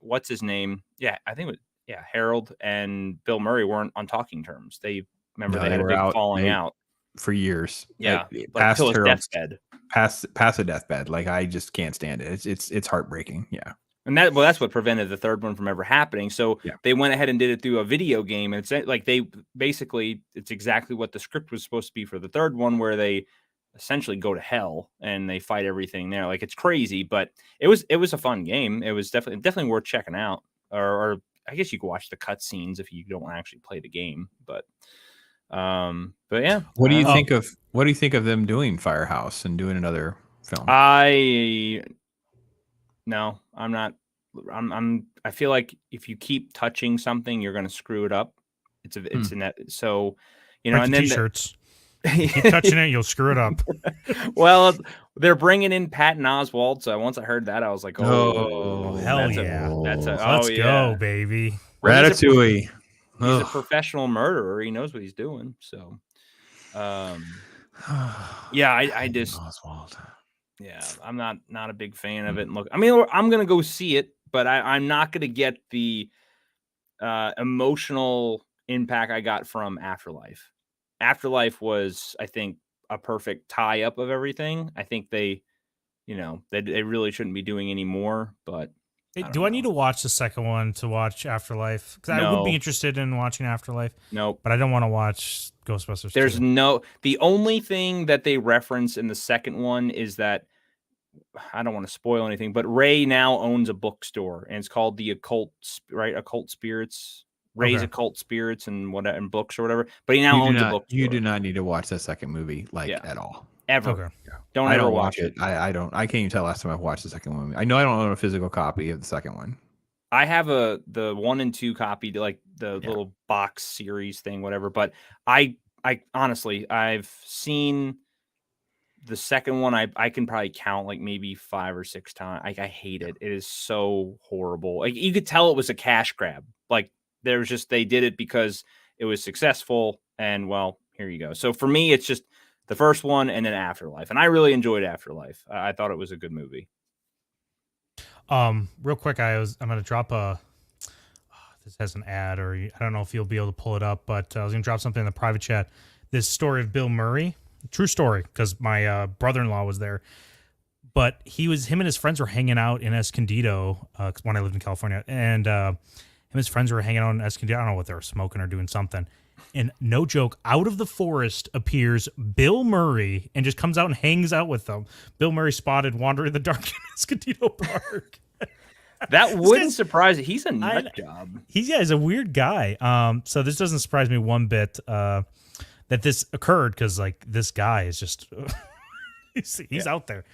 what's his name? Yeah, I think it was Harold and Bill Murray weren't on talking terms. They had a big falling out for years. Yeah, like till his deathbed. Past a deathbed. Like I just can't stand it. It's heartbreaking. Yeah. And that's what prevented the third one from ever happening. So they went ahead and did it through a video game. And it's like it's exactly what the script was supposed to be for the third one, where they essentially go to hell and they fight everything there. Like it's crazy, but it was a fun game. It was definitely worth checking out. Or I guess you could watch the cutscenes if you don't actually play the game. But yeah. What do you think of them doing Firehouse and doing another film? No, I'm not. I feel like if you keep touching something, you're going to screw it up. It's a net. So, and then t-shirts. You keep touching it, you'll screw it up. Well, they're bringing in Patton Oswalt. So once I heard that, I was like, oh hell yeah. Let's go, baby. Ratatouille. He's a professional murderer. He knows what he's doing. So, yeah, I just. Oswald. Yeah, I'm not a big fan of it. And look, I mean, I'm gonna go see it, but I'm not gonna get the emotional impact I got from Afterlife. Afterlife was, I think, a perfect tie up of everything. I think they really shouldn't be doing any more. But do I need to watch the second one to watch Afterlife? Because I would be interested in watching Afterlife. Nope. But I don't want to watch Ghostbusters. The only thing that they reference in the second one is that, I don't want to spoil anything, but Ray now owns a bookstore, and it's called the Occult Spirits. Ray's Occult Spirits and books or whatever. But he now owns a bookstore. You do not need to watch that second movie at all. ever. Okay. Don't I ever don't watch watch it. I don't. I can't even tell last time I've watched the second one. I know I don't own a physical copy of the second one. I have the 1 and 2 copy, like the Yeah. little box series thing, whatever. But I honestly, I've seen the second one. I can probably count like maybe 5 or 6 times. I hate it. It is so horrible. Like you could tell it was a cash grab. Like there was just they did it because it was successful, and well, here you go. So for me, it's just the first one and then Afterlife, and I really enjoyed Afterlife. I thought it was a good movie. Real quick, I'm gonna drop a. This has an ad, or I don't know if you'll be able to pull it up, but I was gonna drop something in the private chat. This story of Bill Murray, true story, because my brother-in-law was there. But him and his friends were hanging out in Escondido when I lived in California, and him and his friends were hanging out in Escondido. I don't know what they were smoking or doing something. And no joke, out of the forest appears Bill Murray and just comes out and hangs out with them. Bill Murray spotted wandering in the dark in Escondido Park. That wouldn't surprise you. He's a nut job. He's a weird guy. So this doesn't surprise me one bit that this occurred, because like this guy is just he's out there.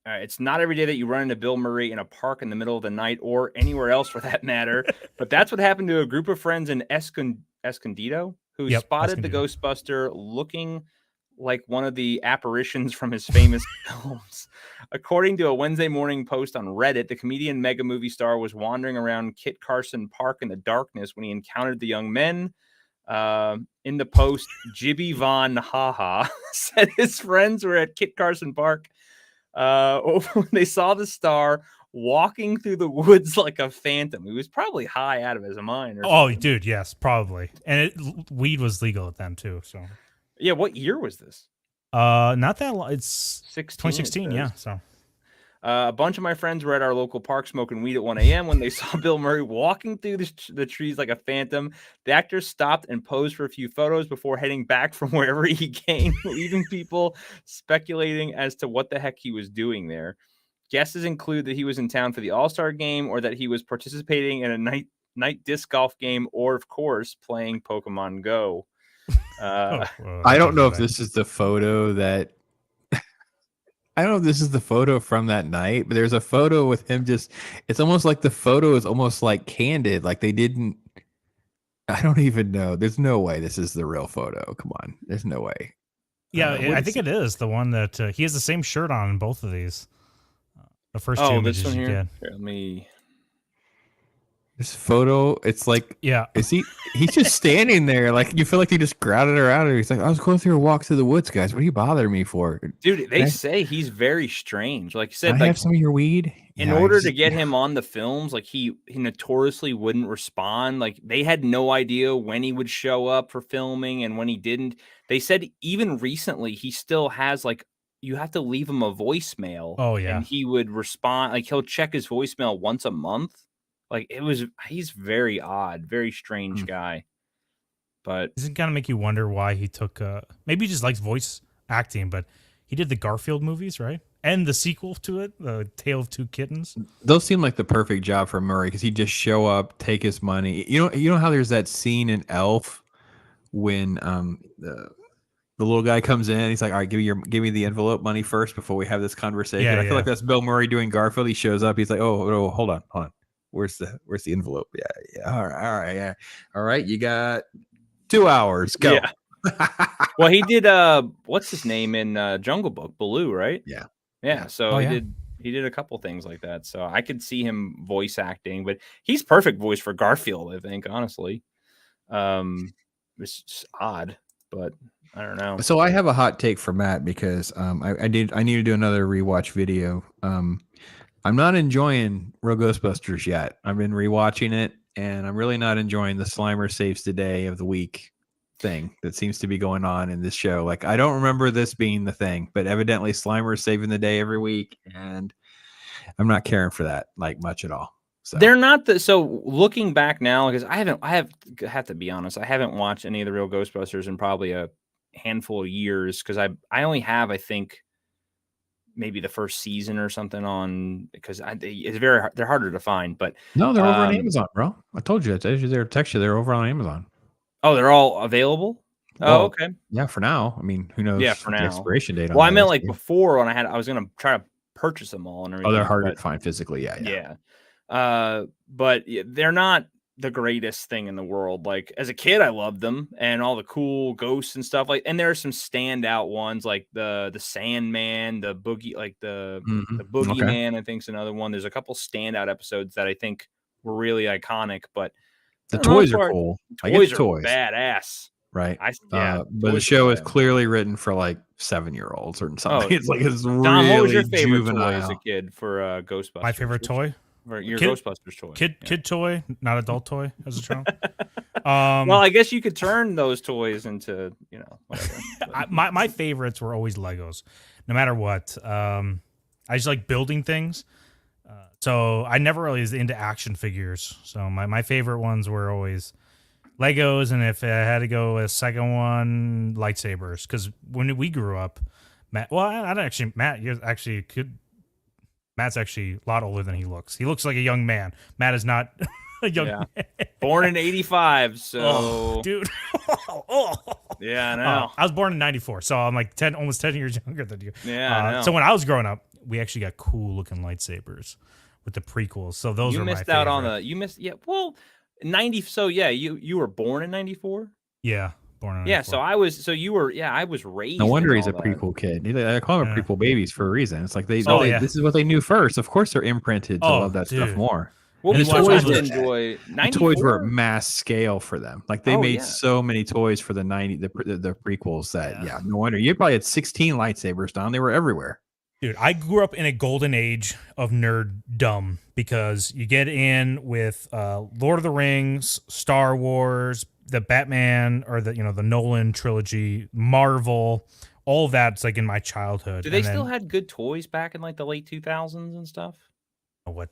It's not every day that you run into Bill Murray in a park in the middle of the night or anywhere else for that matter. But that's what happened to a group of friends in Escondido who spotted the Ghostbuster looking like one of the apparitions from his famous films. According to a Wednesday morning post on Reddit, the comedian mega movie star was wandering around Kit Carson Park in the darkness when he encountered the young men. In the post, Jibby Von Haha said his friends were at Kit Carson Park when they saw the star walking through the woods like a phantom. He was probably high out of his mind. Dude, yes, probably. And weed was legal at then too. So yeah, what year was this? Not that long. It's 2016. Yeah. So a bunch of my friends were at our local park smoking weed at 1 a.m. when they saw Bill Murray walking through the trees like a phantom. The actor stopped and posed for a few photos before heading back from wherever he came, leaving people speculating as to what the heck he was doing there. Guesses include that he was in town for the All-Star game, or that he was participating in a night disc golf game, or of course playing Pokemon Go. I don't know if this is the photo that I don't know if this is the photo from that night, but there's a photo with him it's almost like the photo is almost like candid. Like they didn't, I don't even know. There's no way this is the real photo. Come on. There's no way. Yeah, I think it is the one that he has the same shirt on in both of these. The first two images this one you here? get. Here, let me. This photo, it's like, he's just standing there. Like you feel like he just crowded her out. He's like, I was going through a walk through the woods, guys. What are you bothering me for? Dude, they say he's very strange. Like you said, I have some of your weed. In order to get him on the films, like he notoriously wouldn't respond. Like they had no idea when he would show up for filming and when he didn't. They said even recently he still has like, you have to leave him a voicemail. Oh yeah. And he would respond. Like he'll check his voicemail once a month. Like he's very odd, very strange guy. But does it kind of make you wonder why he took maybe he just likes voice acting, but he did the Garfield movies, right? And the sequel to it, The Tale of Two Kittens. Those seem like the perfect job for Murray, because he'd just show up, take his money. You know how there's that scene in Elf when the little guy comes in, he's like, all right, give me the envelope money first before we have this conversation. I feel like that's Bill Murray doing Garfield. He shows up, he's like, oh hold on. Where's the envelope? Yeah. All right. You got 2 hours. Go. Yeah. Well, he did what's his name in Jungle Book? Baloo, right? Yeah. So he did a couple things like that. So I could see him voice acting, but he's perfect voice for Garfield, I think, honestly. It's just odd, but I don't know. So I have a hot take for Matt, because I need to do another rewatch video. I'm not enjoying Real Ghostbusters yet. I've been rewatching it, and I'm really not enjoying the Slimer Saves the Day of the Week thing that seems to be going on in this show. Like, I don't remember this being the thing, but evidently Slimer is saving the day every week, and I'm not caring for that like much at all. So they're not so looking back now, because I have to be honest, I haven't watched any of the Real Ghostbusters in probably a handful of years, because I only have, I think, maybe the first season or something on, because they're harder to find. But no, they're over on Amazon, bro. I told you. I told you. They're over on Amazon. Oh, they're all available? Oh, Well, okay. yeah, for now. I mean, who knows Yeah, for what the now. expiration date on Well, I that meant is? like Yeah. before when I was gonna try to purchase them all and Oh, they're everything, harder but to find physically. Yeah, yeah. yeah. But they're not the greatest thing in the world. Like as a kid, I loved them and all the cool ghosts and stuff. Like, and there are some standout ones like the Sandman, the Boogie, like the Okay. Boogeyman. I think's another one. There's a couple standout episodes that I think were really iconic, but The for the most toys are part, cool. I get the toys are toys, badass. right? Yeah, But the toys are show is badass. clearly written for like 7-year-olds or something. Oh, It's like it's Dom, what was your really favorite toy as a juvenile. kid for Ghostbusters? My favorite toy, Or your kid, Ghostbusters toy? kid toy, not adult toy as a child. Well, I guess you could turn those toys into, whatever. My favorites were always Legos, no matter what. I just like building things. So I never really was into action figures. So my favorite ones were always Legos, and if I had to go a second one, lightsabers. Because when we grew up, Matt, well, I don't actually, Matt, you're actually could. Matt's actually a lot older than he looks. He looks like a young man. Matt is not a young man. Born in 85, so Oh, dude. yeah, I know. I was born in 94, so I'm like almost 10 years younger than you. Yeah, I know. So when I was growing up, we actually got cool looking lightsabers with the prequels. So those You were missed my out favorite. on well, 90. So yeah, you were born in 94. Yeah, born in 94. Yeah, so I was I was raised. No wonder in he's all a that. prequel kid. I call them Yeah. prequel babies for a reason. It's like Oh, yeah. this is what they knew first. Of course, they're imprinted to Oh, love that stuff dude. more. Well, And we the always toys were- enjoy The toys were 94. at mass scale for them. Like they Oh, made yeah. so many toys for the prequels that no wonder you probably had 16 lightsabers down. They were everywhere. Dude, I grew up in a golden age of nerddom because you get in with Lord of the Rings, Star Wars, the Batman, or the Nolan trilogy, Marvel, all of that's like in my childhood. Do they still had good toys back in like the late 2000s and stuff? What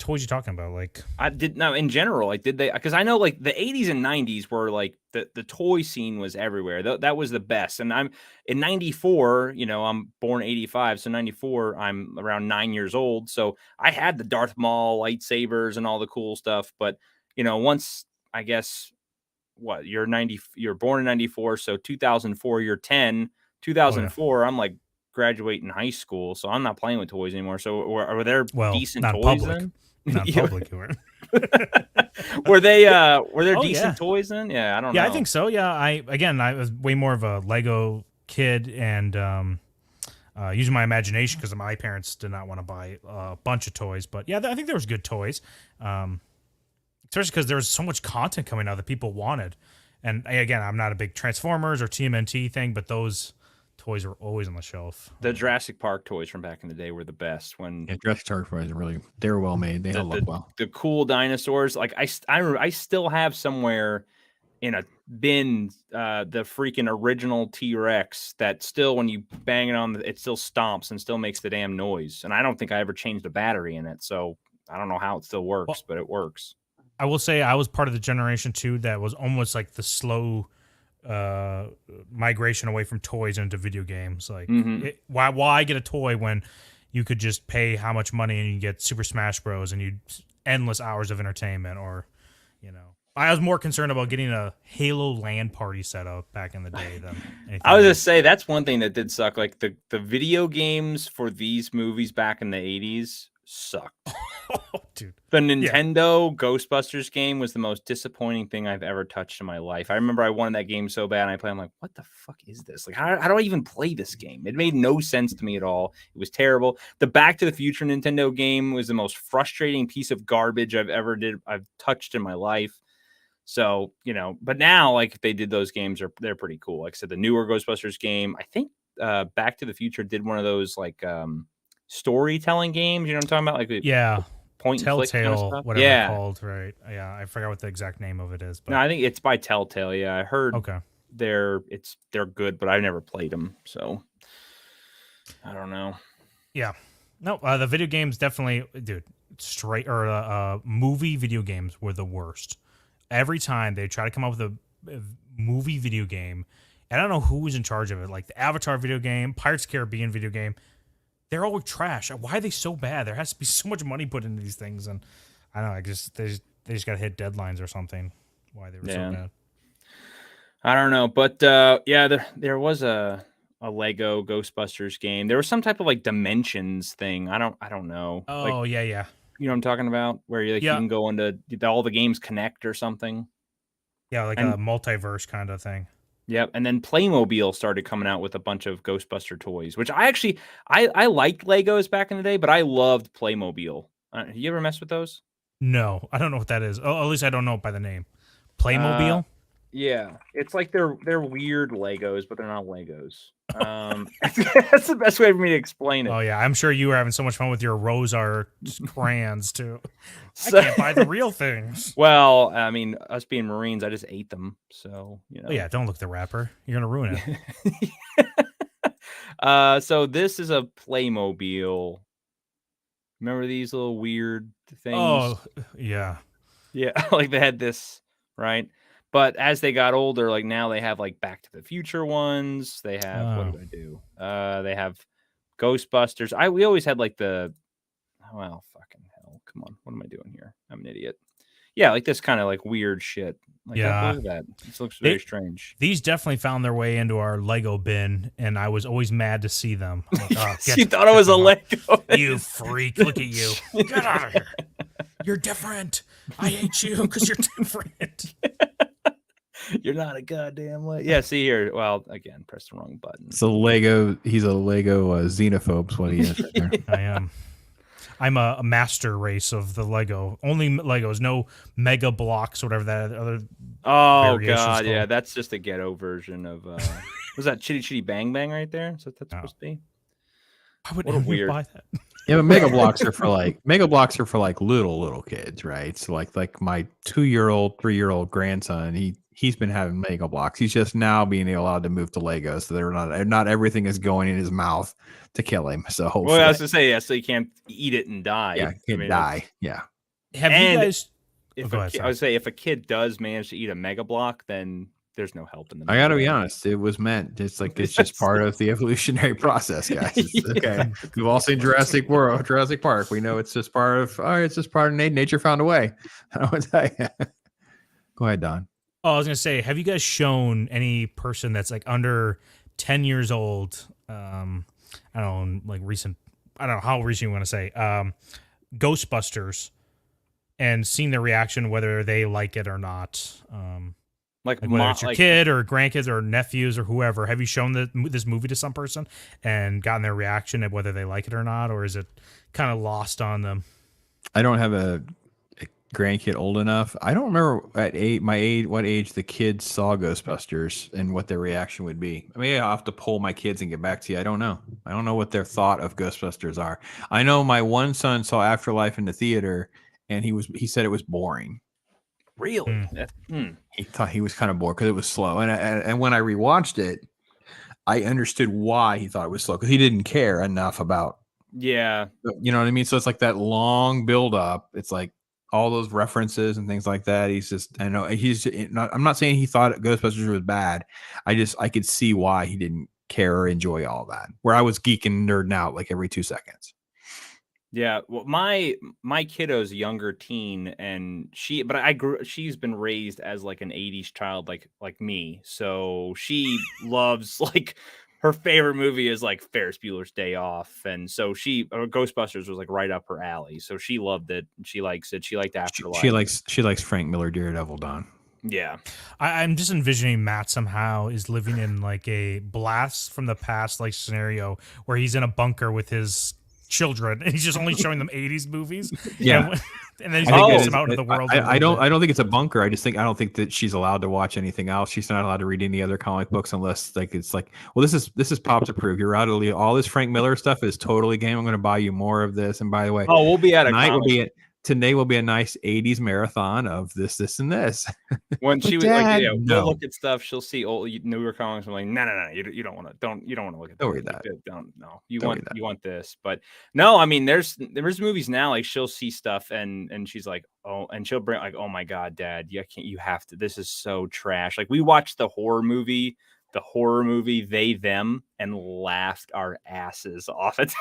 toys you talking about? Like I did no in general. Like, did they? Because I know like the 80s and 90s were like the toy scene was everywhere. That was the best. And I'm in 94. I'm born 85, so 94. I'm around 9 years old. So I had the Darth Maul lightsabers and all the cool stuff. But once I guess you're 90. You're born in 94, so 2004. You're 10. 2004. I'm like graduating high school, so I'm not playing with toys anymore. So were there decent not toys public. then? Not public, you weren't. Were there Oh, decent yeah. toys then? Yeah, I don't know. Yeah, I think so. Yeah, I was way more of a Lego kid and using my imagination because my parents did not want to buy a bunch of toys. But yeah, I think there was good toys, especially because there was so much content coming out that people wanted. And again, I'm not a big Transformers or TMNT thing, but those toys were always on the shelf. The Jurassic Park toys from back in the day were the best. When Jurassic Park toys are they were well made. They all look well. The cool dinosaurs, like I still have somewhere in a bin the freaking original T-Rex that still, when you bang it on, it still stomps and still makes the damn noise. And I don't think I ever changed the battery in it, so I don't know how it still works, but it works. I will say I was part of the generation too that was almost like the slow migration away from toys into video games. Like, why get a toy when you could just pay how much money and you get Super Smash Bros. And you endless hours of entertainment? Or, I was more concerned about getting a Halo LAN party set up back in the day than anything I was else. just say that's one thing that did suck. Like the video games for these movies back in the 80s sucked. Dude. The Nintendo Ghostbusters game was the most disappointing thing I've ever touched in my life. I remember I wanted that game so bad, and I played. I'm like, what the fuck is this? Like, how do I even play this game? It made no sense to me at all. It was terrible. The Back to the Future Nintendo game was the most frustrating piece of garbage I've touched in my life. So, but now, like, if they did those games, they're pretty cool. Like I said, the newer Ghostbusters game, I think Back to the Future did one of those like storytelling games. You know what I'm talking about? Like, Yeah. point and click kind of Telltale, stuff. whatever Yeah. it's called, right? Yeah, I forgot what the exact name of it is. But No, I think it's by Telltale. Yeah, I heard okay. they're good, but I've never played them, so I don't know. Yeah. No, the video games definitely, dude, movie video games were the worst. Every time they try to come up with a movie video game, and I don't know who was in charge of it, like the Avatar video game, Pirates of the Caribbean video game, they're all trash. Why are they so bad? There has to be so much money put into these things, and I don't know, they just got to hit deadlines or something. Why they were so bad. I don't know, but yeah, there was a Lego Ghostbusters game. There was some type of like dimensions thing. I don't know. Like, Oh, yeah. you know what I'm talking about? Where you like you Yeah. can go into all the games connect or something. Yeah, like And a multiverse kind of thing. yep, and then Playmobil started coming out with a bunch of Ghostbuster toys, which I liked Legos back in the day, but I loved Playmobil. You ever mess with those? No, I don't know what that is. Oh, at least I don't know it by the name. Uh, Playmobil? yeah, it's like they're weird Legos, but they're not Legos. That's the best way for me to explain it. Oh, yeah. I'm sure you were having so much fun with your Rosar crayons, too. I So- can't buy the real things. Well, I mean, us being Marines, I just ate them. So, you know. Oh, yeah, don't look the wrapper. You're going to ruin it. So this is a Playmobil. Remember these little weird things? Oh, yeah. Yeah, like they had this, right? But as they got older, like now they have like Back to the Future ones. They have what Oh. did I do? They have Ghostbusters. We always had like well, fucking hell. Come on. What am I doing here? I'm an idiot. Yeah, like this kind of like weird shit. Like, Yeah. look at that. This looks very strange. These definitely found their way into our Lego bin, and I was always mad to see them. I'm like, oh, You thought it was a them out. Lego. You freak. Look at you. Get out of here. You're different. I hate you because you're different. You're not a goddamn Lego. Yeah, see here. Well, again, press the wrong button. It's a Lego. He's a Lego xenophobe. Is what he is. Right there. I am. I'm a master race of the Lego. Only Legos, no Mega Blocks, whatever that other. Oh variations god, yeah, called. that's just a ghetto version of was that Chitty Chitty Bang Bang right there? Is that that's supposed to be? I would What a never weird- buy that. Yeah, but Mega Blocks are for like little kids, right? So like my 2-year-old, 3-year-old grandson, he's been having Mega Blocks. He's just now being allowed to move to Legos, so they're not everything is going in his mouth to kill him. So hopefully, Well, I was to say, yeah, so you can't eat it and die. yeah, I he'd mean, die. Yeah. Have And you guys? If go a ahead, ki- I sorry. would say if a kid does manage to eat a Mega Block, then there's no help in the. I got to Mega be Block. honest. It was meant. It's just part of the evolutionary process, guys. It's Yeah. okay. We've all seen Jurassic Park. We know it's just part of. Oh, it's just part of nature found a way. I would tell you. Go ahead, Don. Oh, I was gonna say, have you guys shown any person that's like under 10 years old? I don't know, like recent. I don't know how recent you want to say. Ghostbusters, and seen their reaction, whether they like it or not. Like Whether it's your kid or grandkids or nephews or whoever, have you shown this movie to some person and gotten their reaction of whether they like it or not, or is it kind of lost on them? I don't have a grandkid old enough. I don't remember what age the kids saw Ghostbusters and what their reaction would be. I mean, I'll have to poll my kids and get back to you. I don't know. I don't know what their thought of Ghostbusters are. I know my one son saw Afterlife in the theater, and he said it was boring. really. He thought he was kind of bored because it was slow. And when I rewatched it, I understood why he thought it was slow, because he didn't care enough about, Yeah. you know what I mean? So it's like that long build up. It's like all those references and things like that. He's just, I know he's not, I'm not saying he thought Ghostbusters was bad. I could see why he didn't care or enjoy all that, where I was geeking nerding out like every 2 seconds. Yeah, well, my kiddo's a younger teen, and she's been raised as like an '80s child, like me. So she loves like her favorite movie is like Ferris Bueller's Day Off, and so Ghostbusters was like right up her alley. So she loved it. And she likes it. She liked Afterlife. She likes Frank Miller Daredevil, Don. Yeah. I'm just envisioning Matt somehow is living in like a blast from the past like scenario where he's in a bunker with his children and he's just only showing them 80s movies. Yeah. And then he I think takes it them out into the world. a I little don't bit. think it's a bunker. I don't think that she's allowed to watch anything else. She's not allowed to read any other comic books unless like it's like, well, this is Pops approved. You're out of all this Frank Miller stuff is totally game. I'm going to buy you more of this. And by the way, Oh, we'll be at a today will be a nice 80s marathon of this, and this. when she was Dad, like, yeah, no. we'll look at stuff. She'll see old newer comics. I'm like, no, you don't want to look at Don't that. read that. Don't no. You Don't want read that. you want this. But no, I mean, there's movies now. Like she'll see stuff and she's like, oh, and she'll bring like, oh my god, Dad, you have to. This is so trash. Like we watched the horror movie They Them and laughed our asses off. It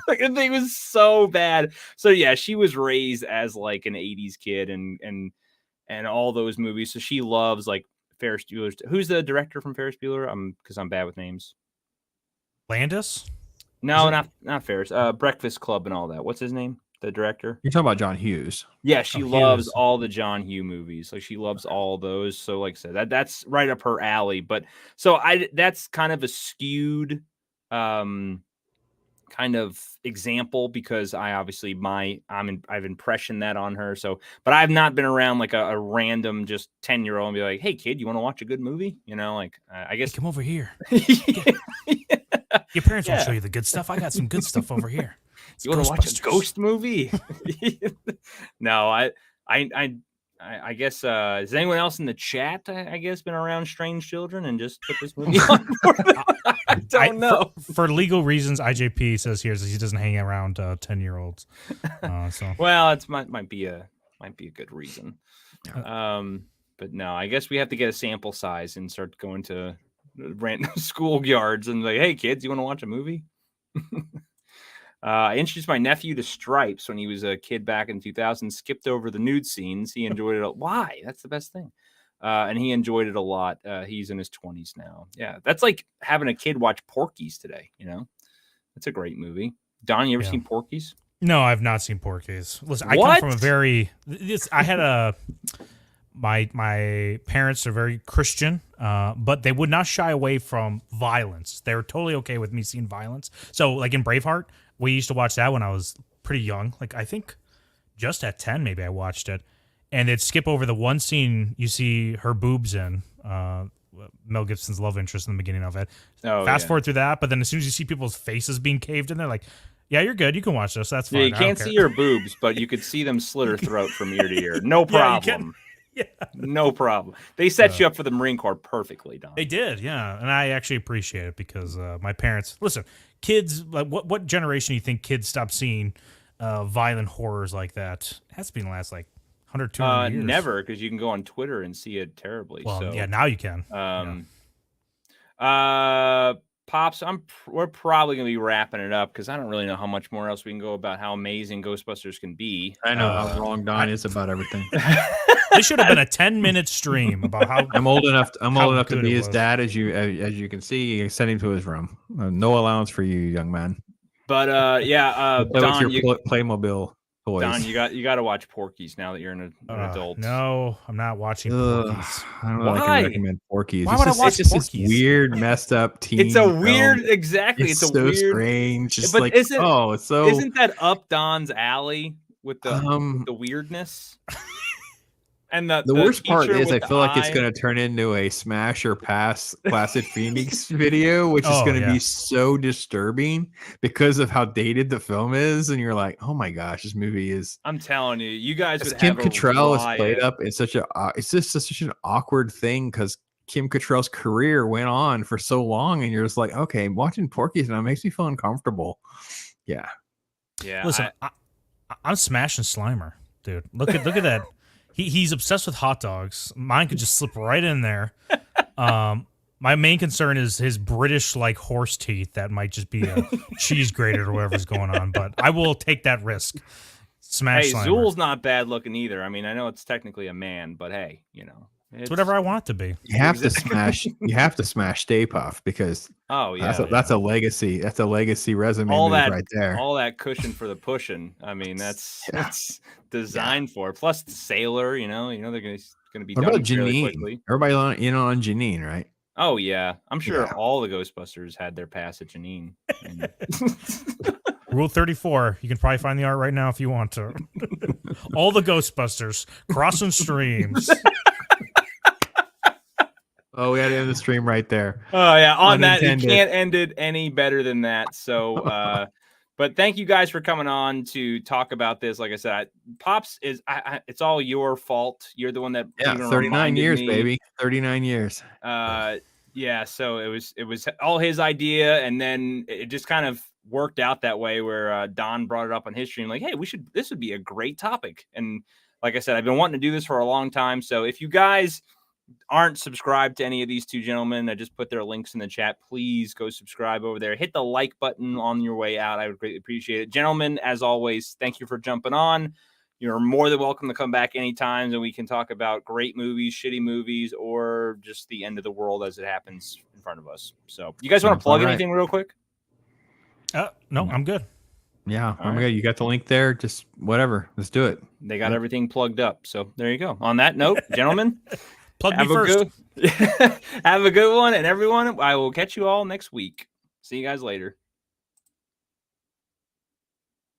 like the thing was so bad. So yeah, she was raised as like an 80s kid and all those movies. So she loves like Ferris Bueller's. Who's the director from Ferris Bueller? Because I'm bad with names. Landis? No, not Ferris. Breakfast Club and all that. What's his name? The director. You're talking about John Hughes. Yeah, she Oh, loves Hughes. all the John Hughes movies. Like she loves all those. So, like I said, that's right up her alley. But so that's kind of a skewed kind of example because I obviously I've impressioned that on her. So, but I've not been around like a random just 10-year-old and be like, hey kid, you want to watch a good movie? You know, like I guess Hey, come over here. yeah. Your parents won't show you the good stuff. I got some good stuff over here. It's You want to watch a Ghostbusters. ghost movie? No, I guess is anyone else in the chat I guess been around strange children and just put this movie on for them? I don't know. For legal reasons, IJP says here he doesn't hang around 10-year-olds. So Well, it's might be a good reason. But no, I guess we have to get a sample size and start going to random schoolyards and like, hey kids, you want to watch a movie? I introduced my nephew to Stripes when he was a kid back in 2000. Skipped over the nude scenes. He enjoyed it. Why? That's the best thing. And he enjoyed it a lot. He's in his 20s now. Yeah, that's like having a kid watch Porky's today. You know, that's a great movie. Don, you ever seen Porky's? No, I've not seen Porky's. Listen, I come from a very. I had my parents are very Christian, but they would not shy away from violence. They were totally okay with me seeing violence. So, like in Braveheart, we used to watch that when I was pretty young. Like I think just at 10, maybe I watched it, and they'd skip over the one scene you see her boobs in. Mel Gibson's love interest in the beginning of it. Fast forward through that, but then as soon as you see people's faces being caved in, they're like, "Yeah, you're good. You can watch this. That's fine." Yeah, you can't see her boobs, but you could see them slit her throat from ear to ear. No problem. Yeah. No problem. They set you up for the Marine Corps perfectly, Don. They did, yeah, and I actually appreciate it because my parents. Listen, kids, like what generation do you think kids stop seeing violent horrors like that? It has to be in the last like 100, 200 years. Never, because you can go on Twitter and see it terribly. Well, so, yeah, now you can. Pops, we're probably gonna be wrapping it up because I don't really know how much more else we can go about how amazing Ghostbusters can be. I know how wrong Don is about everything. This should have been a 10-minute stream about how I'm old enough. I'm old enough to good be it his was. dad, as you can see. You send him to his room. No allowance for you, young man. But Play with Don, your Playmobil toys. Don, you got to watch Porky's now that you're an adult. No, I'm not watching Porky's. I don't know if I can recommend Porky's. Why would I watch it's just Porky's? this weird, messed up teen. It's a weird, film. exactly. It's a so weird, strange. Just but like it's so. Isn't that up Don's alley with the weirdness? And the worst part is I the feel like it's eye. going to turn into a smash or pass Placid Phoenix video, which is going to be so disturbing because of how dated the film is. And you're like, oh my gosh, this movie is. I'm telling you, you guys would Kim have a Cattrall is riot. played up in such a. It's just such an awkward thing because Kim Cattrall's career went on for so long, and you're just like, okay, watching Porky's now makes me feel uncomfortable. Yeah. Yeah. Listen, I'm smashing Slimer, dude. Look at that. He's obsessed with hot dogs. Mine could just slip right in there. My main concern is his British like horse teeth. That might just be a cheese grater or whatever's going on. But I will take that risk. Smash. Hey, Slimer. Zool's not bad looking either. I mean, I know it's technically a man, but hey, you know, it's whatever I want it to be. You have to smash. You have to smash Stay Puft because that's a legacy. That's a legacy resume move right there. All that cushion for the pushing. I mean, that's designed for. Plus the sailor. You know they're gonna be. What done about fairly Janine? quickly. Everybody on Janine, right? Oh yeah, I'm sure all the Ghostbusters had their pass at Janine. Rule 34. You can probably find the art right now if you want to. All the Ghostbusters crossing streams. Oh, we had to end the stream right there. Oh yeah, on that you Unintended. can't end it any better than that. So, but thank you guys for coming on to talk about this. Like I said, Pops is it's all your fault. You're the one that 39 years, baby, 39 years. Yeah. So it was all his idea, and then it just kind of worked out that way where Don brought it up on his stream, like, hey, this would be a great topic. And like I said, I've been wanting to do this for a long time. So if you guys aren't subscribed to any of these two gentlemen, I just put their links in the chat. Please go subscribe over there. Hit the like button on your way out. I would greatly appreciate it. Gentlemen, as always, thank you for jumping on. you're more than welcome to come back anytime, and we can talk about great movies, shitty movies, or just the end of the world as it happens in front of us. So, you guys want to plug anything real quick? No, I'm good. Yeah, I'm good. You got the link there. Just whatever. Let's do it. They got everything plugged up. So there you go. On that note, gentlemen, plug me first. Have a good one, and everyone, I will catch you all next week. See you guys later.